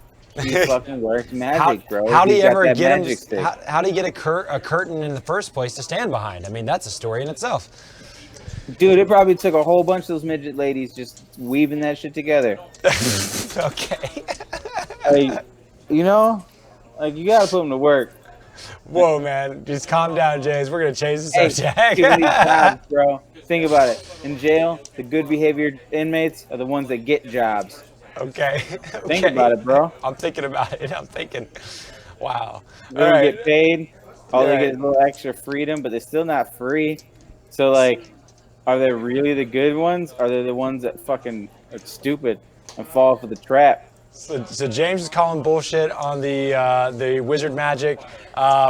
he fucking works magic, bro. How do you ever get him? How do you get a curtain in the first place to stand behind? I mean, that's a story in itself. Dude, it probably took a whole bunch of those midget ladies just weaving that shit together. Okay. You gotta put them to work. Whoa, man, just calm down, James. We're gonna change the subject. Give me jobs, bro. Think about it. In jail, the good behaviored inmates are the ones that get jobs. Okay. Think about it, bro. I'm thinking about it. Wow. They don't get paid. All they get is a little extra freedom, but they're still not free. So, are they really the good ones? Or are they the ones that fucking are stupid and fall for the trap? So James is calling bullshit on the wizard magic.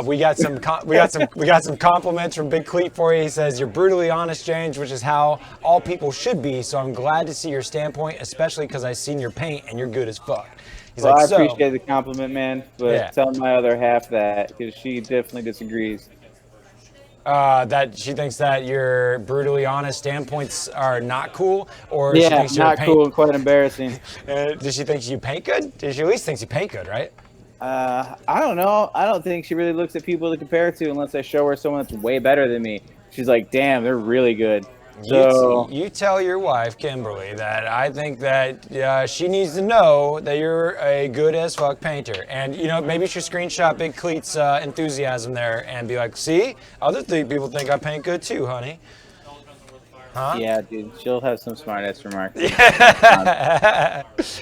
We got some compliments from Big Cleet for you. He says you're brutally honest, James, which is how all people should be. So I'm glad to see your standpoint, especially because I've seen your paint and you're good as fuck. He's I appreciate the compliment, man, but tell my other half that, because she definitely disagrees. That she thinks that your brutally honest standpoints are not cool, or she thinks not cool and quite embarrassing. Does she think you paint good? She at least thinks you paint good, right? I don't know. I don't think she really looks at people to compare to unless I show her someone that's way better than me. She's like, damn, they're really good. So you tell your wife, Kimberly, that I think that she needs to know that you're a good as fuck painter. And, maybe you should screenshot Big Cleet's enthusiasm there and be like, see, other people think I paint good too, honey. Huh? Yeah, dude, she'll have some smart-ass remarks.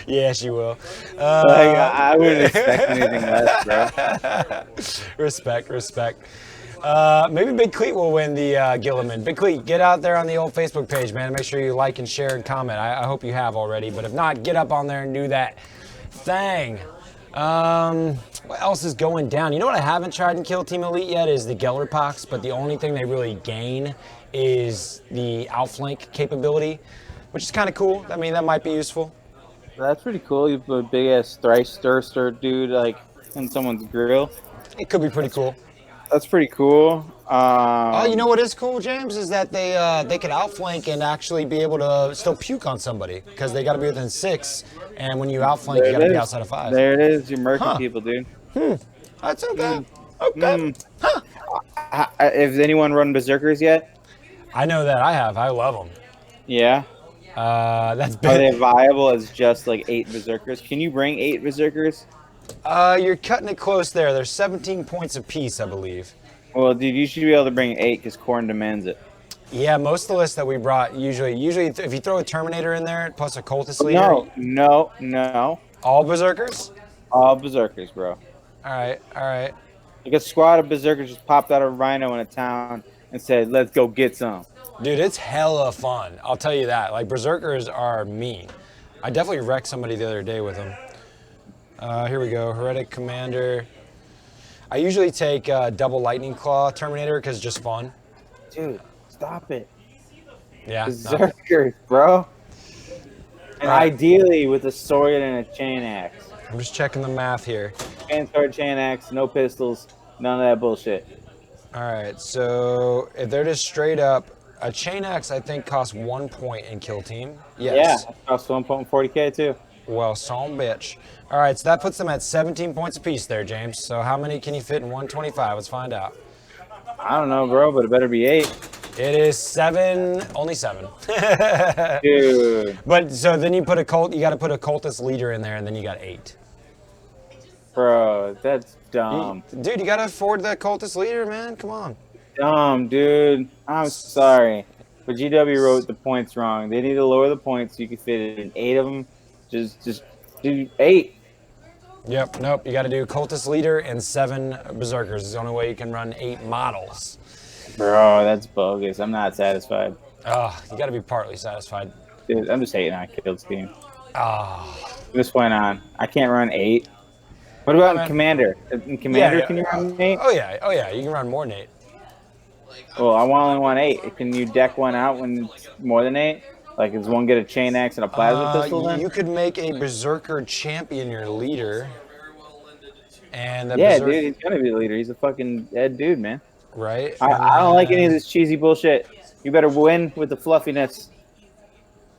Yeah, she will. I wouldn't expect anything less, bro. Respect. Maybe Big Cleat will win the Gilliman. Big Cleat, get out there on the old Facebook page, man. Make sure you like and share and comment. I hope you have already, but if not, get up on there and do that thing. What else is going down? You know what I haven't tried in Kill Team Elite yet is the Gellerpox, but the only thing they really gain is the outflank capability, which is kind of cool. I mean, that might be useful. That's pretty cool. You put a big ass thrice stir dude like in someone's grill. It could be pretty cool. That's pretty cool. Oh, you know what is cool, James, is that they could outflank and actually be able to still puke on somebody because they got to be within 6, and when you outflank, you got to be outside of 5. There it is. You're murking people, dude. That's okay. Okay. Has anyone run Berserkers yet? I know that I have. I love them. Yeah. That's Are big. they viable as just like 8 Berserkers? Can you bring 8 Berserkers? You're cutting it close there. There's 17 points apiece, I believe. Well, dude, you should be able to bring 8 because Korn demands it. Yeah, most of the lists that we brought usually if you throw a Terminator in there plus a Cultist leader. No. All Berserkers? All Berserkers, bro. All right. Like a squad of Berserkers just popped out of Rhino in a town and said, let's go get some. Dude, it's hella fun. I'll tell you that. Like, Berserkers are mean. I definitely wrecked somebody the other day with them. Here we go. Heretic Commander. I usually take double Lightning Claw Terminator because it's just fun. Dude, stop it. Yeah. Berserkers, bro. And ideally with a sword and a chain axe. I'm just checking the math here. Chain sword, chain axe, no pistols, none of that bullshit. All right, so if they're just straight up, a chain axe I think costs 1 point in Kill Team. Yes. Yeah, it costs 1.40k too. Well, son bitch. All right, so that puts them at 17 points apiece there, James. So how many can you fit in 125? Let's find out. I don't know, bro, but it better be 8. It is 7, only 7. Dude. But so then you put you got to put a cultist leader in there, and then you got 8. Bro, that's dumb. Dude, you got to afford that cultist leader, man. Come on. Dumb, dude. I'm sorry. But GW wrote the points wrong. They need to lower the points so you can fit in 8 of them. Just do 8. Yep, nope. You got to do cultist leader and 7 berserkers. It's the only way you can run 8 models. Bro, that's bogus. I'm not satisfied. Oh, you got to be partly satisfied. Dude, I'm just hating on Kill Team. Oh. From this point on, I can't run 8. What about in Commander? In Commander, can you run 8? Oh yeah. You can run more than 8. Well, I only want 8. Can you deck one out when it's more than 8? Like, does one get a chain axe and a plasma pistol then? You could make a berserker champion your leader. And yeah, dude, he's gonna be the leader. He's a fucking dead dude, man. Right? I don't like any of this cheesy bullshit. You better win with the fluffiness.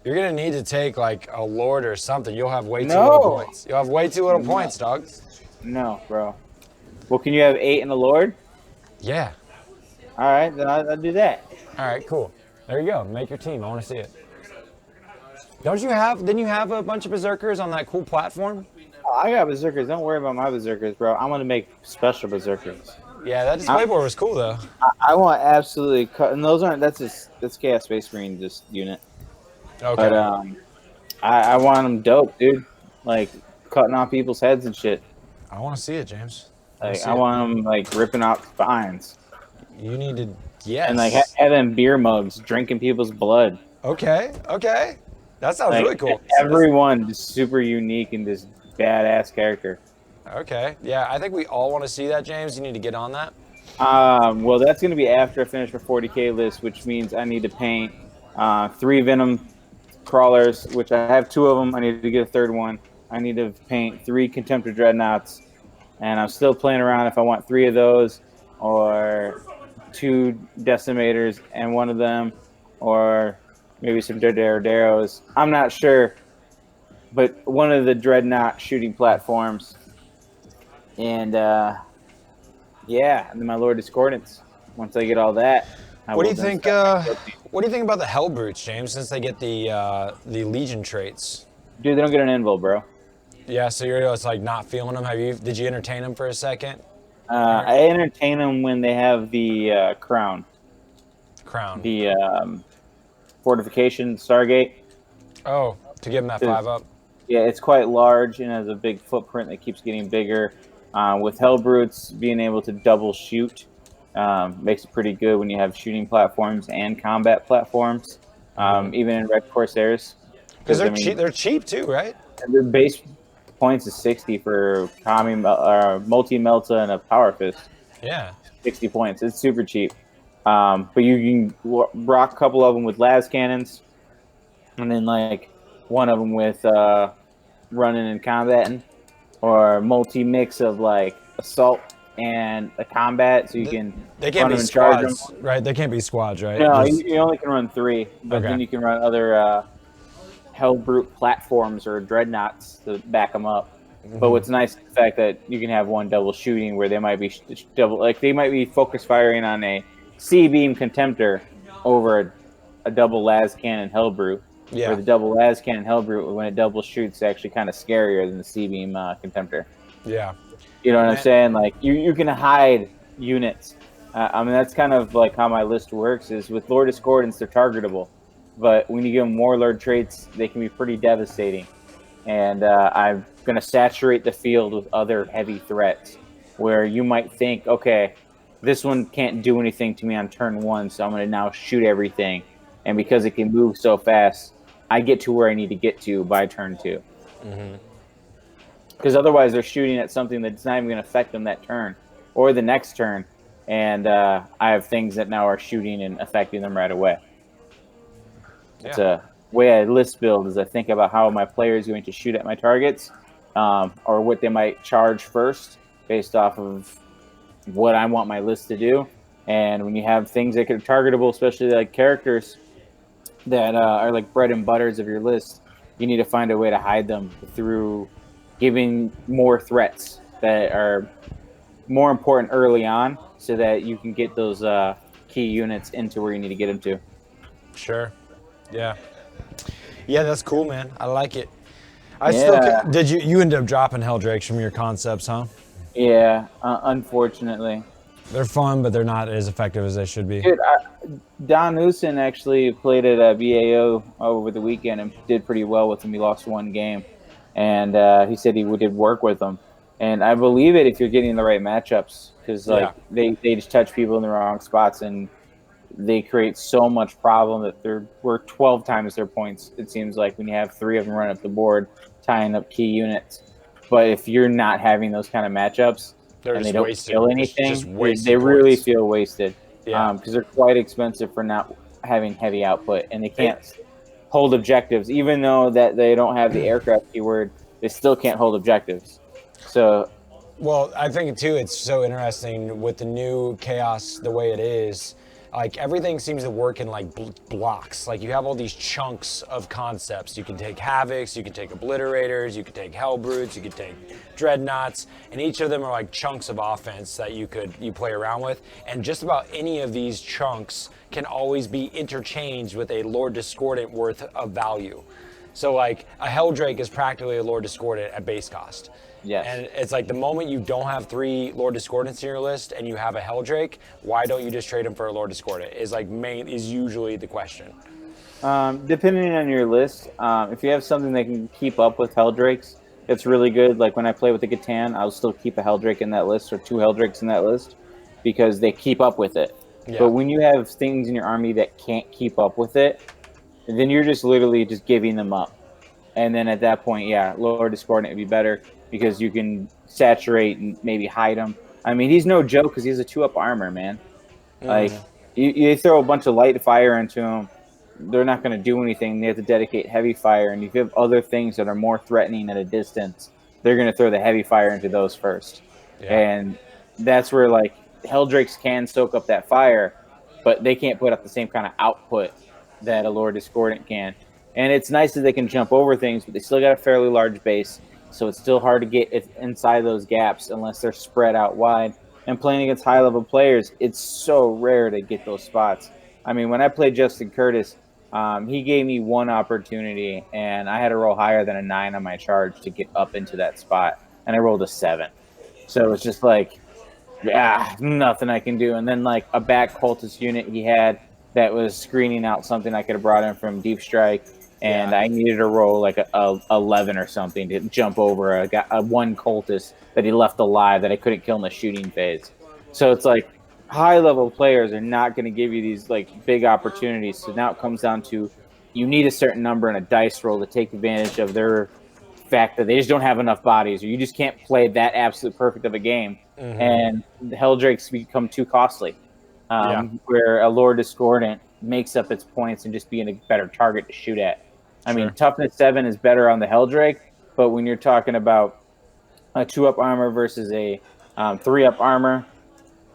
You're gonna need to take like a lord or something. You'll have way too little points. You'll have way too little points, dog. No, bro. Well, can you have 8 in a lord? Yeah. All right, then I'll do that. All right, cool. There you go. Make your team. I want to see it. Didn't you have a bunch of berserkers on that cool platform? Oh, I got berserkers. Don't worry about my berserkers, bro. I'm gonna make special berserkers. Yeah, that display board was cool though. I want absolutely cut, and those aren't. That's Chaos Space Marine just unit. Okay. But I want them dope, dude. Like cutting off people's heads and shit. I want to see it, James. Like I want them like ripping out spines. You need to, yes. And like have them beer mugs drinking people's blood. Okay. That sounds like, really cool. Everyone is super unique and this badass character. Okay. Yeah, I think we all want to see that, James. You need to get on that. Well, that's going to be after I finish my 40k list, which means I need to paint 3 Venom crawlers, which I have 2 of them. I need to get a 3rd one. I need to paint 3 Contemptor Dreadnoughts, and I'm still playing around if I want 3 of those or 2 Decimators and 1 of them, or maybe some Dardaros. I'm not sure, but one of the Dreadnought shooting platforms. And yeah, and then my Lord Discordance. Once I get all that, what do you think? What do you think about the Hellbrutes, James? Since they get the Legion traits. Dude, they don't get an invul, bro. Yeah, so you're just like not feeling them. Did you entertain them for a second? I entertain them when they have the crown. The fortification Stargate. Oh, to give them that 5 up. Yeah, it's quite large and has a big footprint that keeps getting bigger. With Hellbrutes being able to double shoot, Makes it pretty good when you have shooting platforms and combat platforms, even in Red Corsairs. Because they're cheap too, right? The base points is 60 for multi-melta and a power fist. Yeah. 60 points. It's super cheap. But you can rock a couple of them with las cannons, and then like one of them with running and combating, or multi-mix of like assault and a combat, so you They can't be squads, right? They can't be squads, right? No, you only can run 3, but then you can run other Hellbrute platforms or dreadnoughts to back them up. But what's nice is the fact that you can have one double shooting where they might be they might be focus firing on a C-beam Contemptor over a double las cannon Hellbrute. Yeah. Where the double las cannon Hellbrute, when it double shoots, is actually kind of scarier than the C-beam Contemptor. Yeah. You know what I'm saying? Like you can hide units. I mean, that's kind of like how my list works. Is with Lord Discordants, they're targetable, but when you give them warlord traits, they can be pretty devastating. And I'm going to saturate the field with other heavy threats, where you might think, okay, this one can't do anything to me on turn 1, so I'm going to now shoot everything. And because it can move so fast, I get to where I need to get to by turn 2. Because otherwise they're shooting at something that's not even going to affect them that turn or the next turn. And I have things that now are shooting and affecting them right away. Yeah. It's a way I list build is I think about how my player is going to shoot at my targets, or what they might charge first based off of what I want my list to do. And when you have things that are targetable, especially like characters that are like bread and butters of your list, you need to find a way to hide them through giving more threats that are more important early on, so that you can get those key units into where you need to get them to. Sure. Yeah. Yeah, that's cool, man. I like it. Did you end up dropping Helldrakes from your concepts, huh? Yeah, unfortunately. They're fun, but they're not as effective as they should be. Dude, Don Newson actually played at a BAO over the weekend and did pretty well with them. He lost 1 game. And he said he did work with them. And I believe it if you're getting the right matchups, because they just touch people in the wrong spots and they create so much problem that they're worth 12 times their points, it seems like, when you have 3 of them run up the board tying up key units. But if you're not having those kind of matchups and they don't kill anything, they really feel wasted. Because they're quite expensive for not having heavy output, and they can't hold objectives. Even though that they don't have the aircraft keyword, they still can't hold objectives. So, well, I think too, it's so interesting with the new chaos the way it is. Like everything seems to work in like blocks. Like you have all these chunks of concepts. You can take Havocs, you can take Obliterators, you can take Hellbrutes, you can take Dreadnoughts, and each of them are like chunks of offense that you play around with. And just about any of these chunks can always be interchanged with a Lord Discordant worth of value. So like a Helldrake is practically a Lord Discordant at base cost. Yes. And it's like the moment you don't have 3 Lord Discordants in your list and you have a Helldrake, why don't you just trade him for a Lord Discordant? Is usually the question. Depending on your list, if you have something that can keep up with Helldrakes, it's really good. Like when I play with the Catan, I'll still keep a Helldrake in that list or 2 Helldrakes in that list because they keep up with it. Yeah. But when you have things in your army that can't keep up with it, then you're just literally just giving them up. And then at that point, yeah, Lord Discordant would be better because you can saturate and maybe hide him. I mean, he's no joke because he has a 2-up armor, man. Like, you throw a bunch of light fire into him, they're not going to do anything. They have to dedicate heavy fire. And if you have other things that are more threatening at a distance, they're going to throw the heavy fire into those first. Yeah. And that's where, like, Helldrakes can soak up that fire, but they can't put up the same kind of output that a Lord Discordant can. And it's nice that they can jump over things, but they still got a fairly large base, so it's still hard to get inside those gaps unless they're spread out wide. And playing against high-level players, it's so rare to get those spots. I mean, when I played Justin Curtis, he gave me 1 opportunity, and I had to roll higher than a 9 on my charge to get up into that spot, and I rolled a 7. So it's just like, nothing I can do. And then, like, a back cultist unit he had that was screening out something I could have brought in from Deep Strike, and I needed to roll like a 11 or something to jump over a 1 cultist that he left alive that I couldn't kill in the shooting phase. So it's like high level players are not going to give you these like big opportunities. So now it comes down to you need a certain number in a dice roll to take advantage of their fact that they just don't have enough bodies, or you just can't play that absolute perfect of a game. And the Helldrakes become too costly. Yeah. Where a Lord Discordant makes up its points and just being a better target to shoot at. I mean, toughness 7 is better on the Helldrake, but when you're talking about a 2-up armor versus a 3-up armor,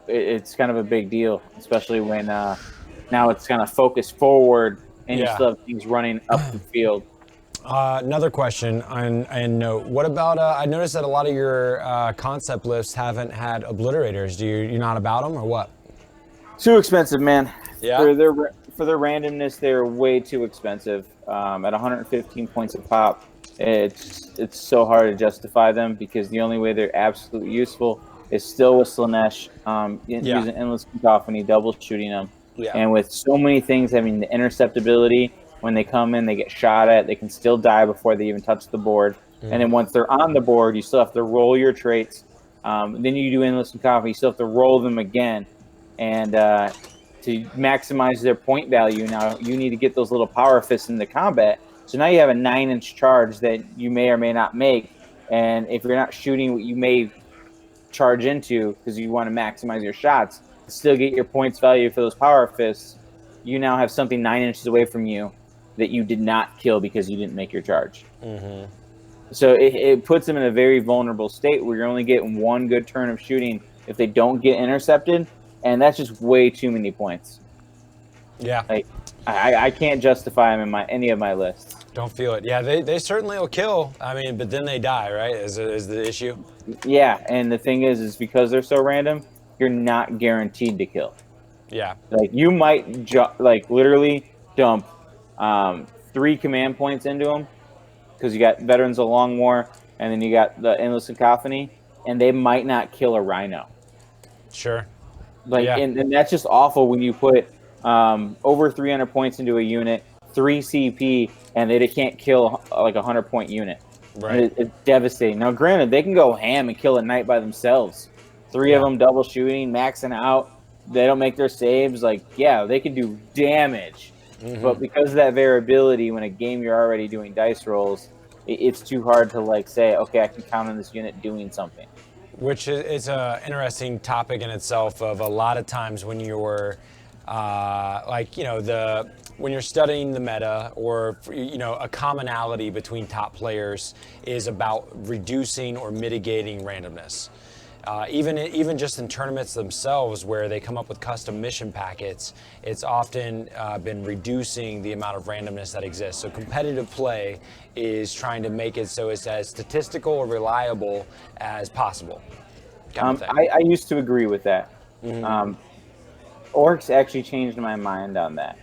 it's kind of a big deal, especially when now it's kind of focused forward and you still have things running up the field. Another question and note. What about? I noticed that a lot of your concept lists haven't had obliterators. You're not about them or what? Too expensive, man. Yeah. For their randomness, they're way too expensive. At 115 points a pop, it's so hard to justify them because the only way they're absolutely useful is still with Slanesh, using Endless Cacophony, double shooting them. Yeah. And with so many things having the interceptability, when they come in, they get shot at, they can still die before they even touch the board. And then once they're on the board, you still have to roll your traits. Then you do Endless Cacophony, you still have to roll them again. And to maximize their point value, now you need to get those little power fists into combat. So now you have a 9-inch charge that you may or may not make. And if you're not shooting what you may charge into because you want to maximize your shots, still get your points value for those power fists, you now have something 9 inches away from you that you did not kill because you didn't make your charge. So it puts them in a very vulnerable state where you're only getting one good turn of shooting if they don't get intercepted. And that's just way too many points. Yeah. Like I can't justify them in any of my lists. Don't feel it. Yeah, they certainly will kill. I mean, but then they die, right? Is the issue? Yeah, and the thing is because they're so random, you're not guaranteed to kill. Yeah. Like you might literally dump 3 command points into them because you got Veterans of Long War and then you got the Endless Cacophony, and they might not kill a Rhino. Sure. Like, and that's just awful when you put over 300 points into a unit, 3 CP, and they can't kill like a 100-point unit. Right. It's devastating. Now, granted, they can go ham and kill a knight by themselves. 3 of them double shooting, maxing out. They don't make their saves. Like, yeah, they can do damage. But because of that variability, when a game you're already doing dice rolls, it's too hard to like say, okay, I can count on this unit doing something. Which is an interesting topic in itself. Of a lot of times when you're, when you're studying the meta, or a commonality between top players is about reducing or mitigating randomness. Even just in tournaments themselves, where they come up with custom mission packets, it's often been reducing the amount of randomness that exists. So competitive play is trying to make it so it's as statistical or reliable as possible. I used to agree with that. Orcs actually changed my mind on that.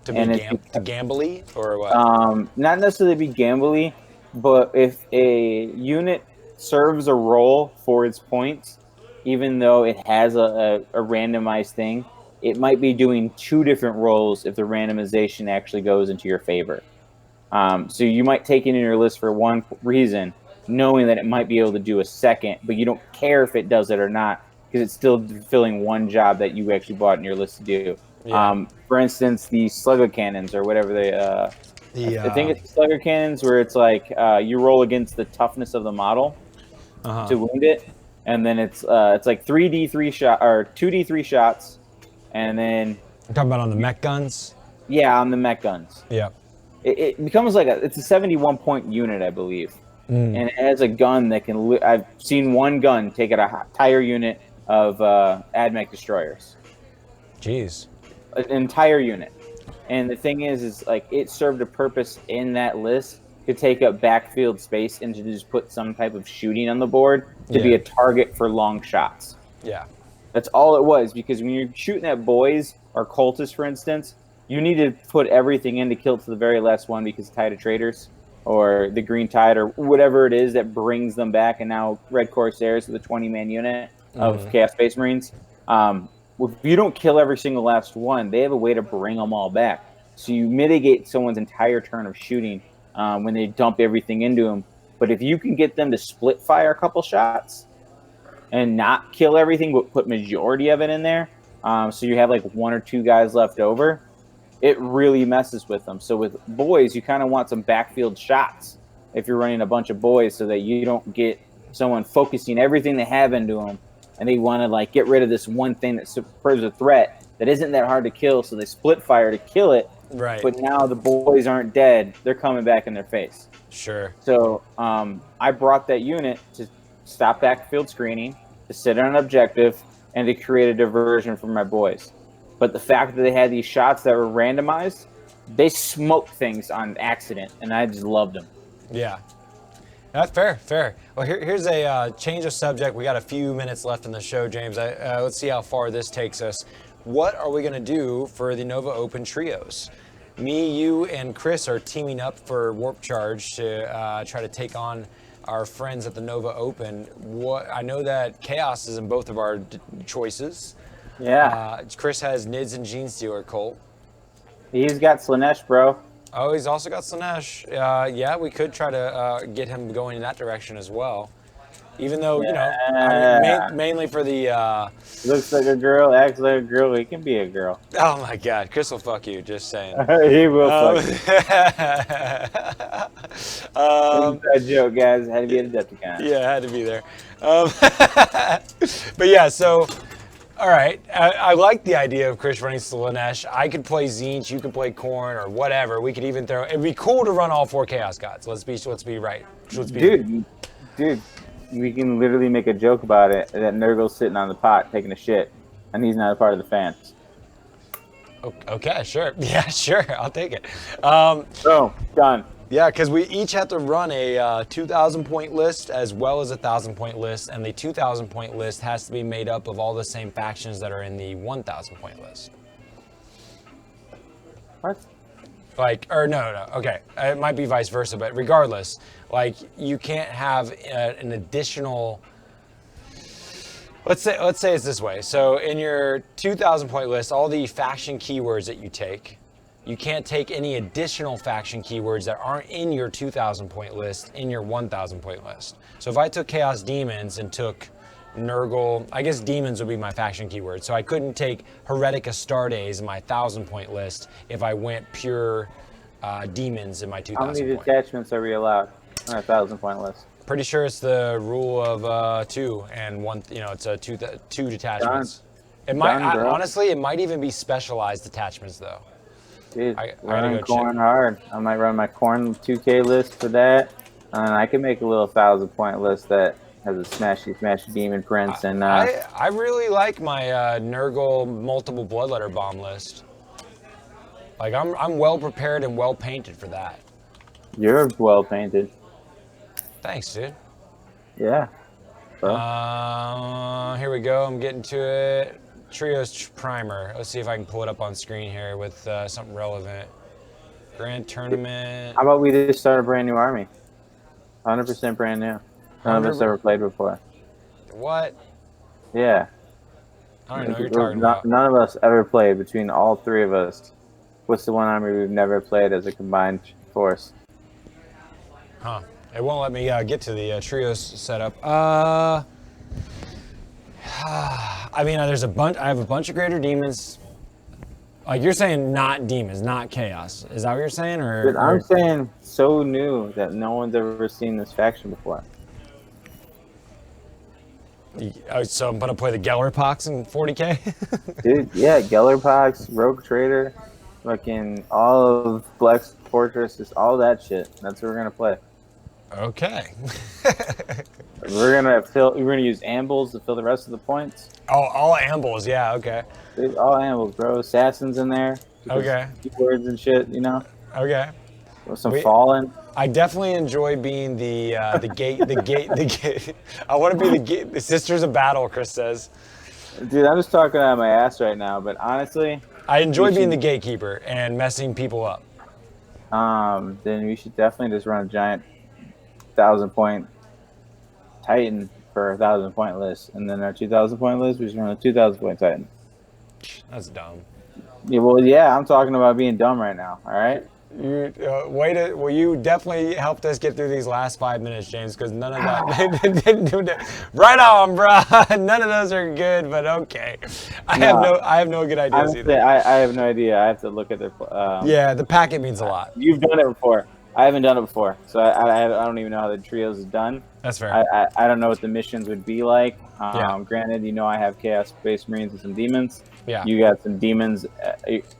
To gambly or what? Not necessarily be gambly, but if a unit serves a role for its points, even though it has a randomized thing, it might be doing 2 different roles if the randomization actually goes into your favor. So you might take it in your list for one reason, knowing that it might be able to do a second, but you don't care if it does it or not because it's still fulfilling one job that you actually bought in your list to do. Yeah. For instance, the slugger cannons or whatever they. I think it's slugger cannons where it's like you roll against the toughness of the model to wound it, and then it's like 3d3 shot or 2d3 shots, and then. You're talking about on the Mech Guns. Yeah, on the Mech Guns. Yeah. It becomes like it's a 71-point unit, I believe. And it has a gun that can. I've seen one gun take out an entire unit of AdMech destroyers. Jeez. An entire unit. And the thing is like it served a purpose in that list to take up backfield space and to just put some type of shooting on the board to be a target for long shots. Yeah. That's all it was, because when you're shooting at boys or cultists, for instance, you need to put everything in to kill to the very last one because Tide of Traitors or the Green Tide or whatever it is that brings them back, and now Red Corsairs with a 20-man unit of Chaos Space Marines. If you don't kill every single last one, they have a way to bring them all back. So you mitigate someone's entire turn of shooting when they dump everything into them. But if you can get them to split fire a couple shots and not kill everything, but put majority of it in there, so you have like 1 or 2 guys left over, it really messes with them. So with boys, you kind of want some backfield shots if you're running a bunch of boys, so that you don't get someone focusing everything they have into them, and they want to like get rid of this one thing that serves a threat that isn't that hard to kill, so they split fire to kill it. Right. But now the boys aren't dead; they're coming back in their face. Sure. So I brought that unit to stop backfield screening, to sit on an objective, and to create a diversion for my boys. But the fact that they had these shots that were randomized, they smoked things on accident, and I just loved them. Yeah. That's fair, fair. Well, here's a change of subject. We got a few minutes left in the show, James. Let's see how far this takes us. What are we going to do for the Nova Open Trios? Me, you, and Chris are teaming up for Warp Charge to try to take on our friends at the Nova Open. I know that Chaos is in both of our choices. Yeah. Chris has Nids and Genestealer Colt. He's got Slanesh, bro. Oh, he's also got Slanesh. Yeah, we could try to get him going in that direction as well. Even though, you know, I mean, mainly for the... Looks like a girl, acts like a girl, he can be a girl. Oh my God, Chris will fuck you, just saying. He will fuck you. Inside joke, guys. Had to be a Decepticon. Yeah, had to be there. But yeah, so... All right, I like the idea of Chris running Slanesh. I could play Tzeentch, you could play Khorne, or whatever. We could even throw. It'd be cool to run all 4 Chaos Gods. Let's be right. Dude, we can literally make a joke about it. That Nurgle's sitting on the pot taking a shit, and he's not a part of the fans. Okay, sure. Yeah, sure. I'll take it. So done. Yeah, because we each have to run a 2,000 point list as well as a 1,000 point list, and the 2,000 point list has to be made up of all the same factions that are in the 1,000 point list. What? Like, or no, okay, it might be vice versa, but regardless, like you can't have an additional. Let's say it's this way. So in your 2,000 point list, all the faction keywords that you take. You can't take any additional faction keywords that aren't in your 2,000 point list in your 1,000 point list. So if I took Chaos Demons and took Nurgle, I guess Demons would be my faction keyword. So I couldn't take Heretic Astartes in my 1,000 point list if I went pure Demons in my 2,000 point. How many detachments are we allowed on a 1,000 point list? Pretty sure it's the rule of 2 and 1. You know, it's a two detachments. Done. It might Done, honestly, it might even be specialized detachments though. Dude, I running gotta go Khorne hard. I might run my Khorne 2K list for that, and I can make a little 1,000 point list that has a smashy demon prince. And I really like my Nurgle multiple bloodletter bomb list. Like I'm well prepared and well painted for that. You're well painted. Thanks, dude. Yeah. Here we go. I'm getting to it. Trios Primer. Let's see if I can pull it up on screen here with something relevant. Grand Tournament. How about we just start a brand new army? 100% brand new. None of us ever played before. What? Yeah. I don't know what you're talking about. None of us ever played between all 3 of us. What's the one army we've never played as a combined force? Huh. It won't let me get to the Trios setup. I mean, there's a bunch. I have a bunch of Greater Demons. Like you're saying, not demons, not chaos. Is that what you're saying, or? Dude, I'm saying so new that no one's ever seen this faction before. So I'm gonna play the Gellerpox in 40K. Dude, yeah, Gellerpox, Rogue Trader, fucking all of Black's Fortress, just all that shit. That's what we're gonna play. Okay. We're gonna use ambles to fill the rest of the points. Oh, all ambles, yeah, okay. Dude, all ambles, bro. Assassins in there. Okay. Keywords and shit, you know. Okay. With some fallen. I definitely enjoy being the gate. I want to be the gate. The Sisters of Battle, Chris says. Dude, I'm just talking out of my ass right now, but honestly, I enjoy being the gatekeeper and messing people up. Then we should definitely just run a giant 1,000 point Titan for a 1,000 point list, and then our 2,000 point list, we just run a 2,000 point Titan. That's dumb. Yeah, well, yeah, I'm talking about being dumb right now. All right. Well, you definitely helped us get through these last 5 minutes, James, because none of that didn't do that. Right on, bro. None of those are good, but okay. I have no good ideas Honestly, either. I have no idea. I have to look at their. Yeah, the packet means a lot. You've done it before. I haven't done it before, so I don't even know how the trios is done. That's fair. I don't know what the missions would be like. Yeah. Granted, I have Chaos Space Marines and some demons. Yeah. You got some demons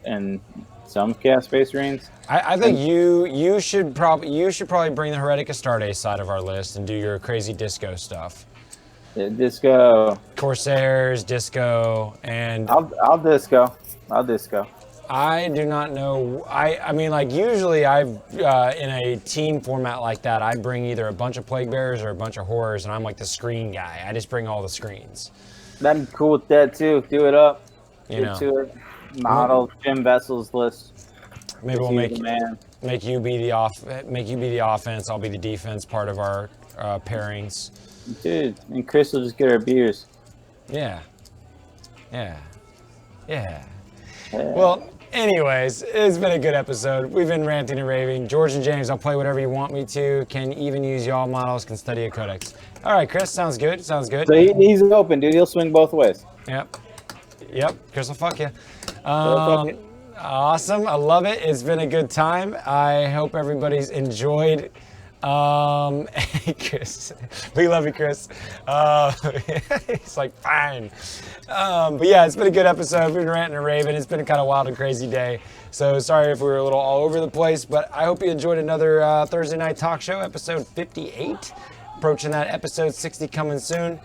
and some Chaos Space Marines. I think you should probably bring the Heretic Astartes side of our list and do your crazy disco stuff. Disco. Corsairs, disco, and I'll disco. I'll disco. I do not know. I mean, like usually I've in a team format like that, I bring either a bunch of plague bearers or a bunch of horrors, and I'm like the screen guy. I just bring all the screens. I'm cool with that too. Do it up. You Get to it. Model Jim Vessel's list. Maybe we'll make you be the offense. I'll be the defense part of our pairings. Dude, and Chris will just get our beers. Yeah. Well, anyways, it's been a good episode. We've been ranting and raving. George and James, I'll play whatever you want me to. Can even use y'all models. Can study a codex. All right, Chris. Sounds good. So he's open, dude. He'll swing both ways. Yep. Chris will fuck you. Awesome. I love it. It's been a good time. I hope everybody's enjoyed. Chris, we love you, Chris. He's like, fine. But yeah, it's been a good episode. We've been ranting and raving. It's been a kind of wild and crazy day. So sorry if we were a little all over the place, but I hope you enjoyed another Thursday Night Talk Show, episode 58. Approaching that episode 60 coming soon.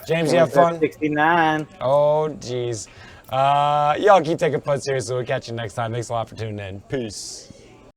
James, you have fun? 69. Oh, geez. Y'all keep taking fun seriously. We'll catch you next time. Thanks a lot for tuning in. Peace.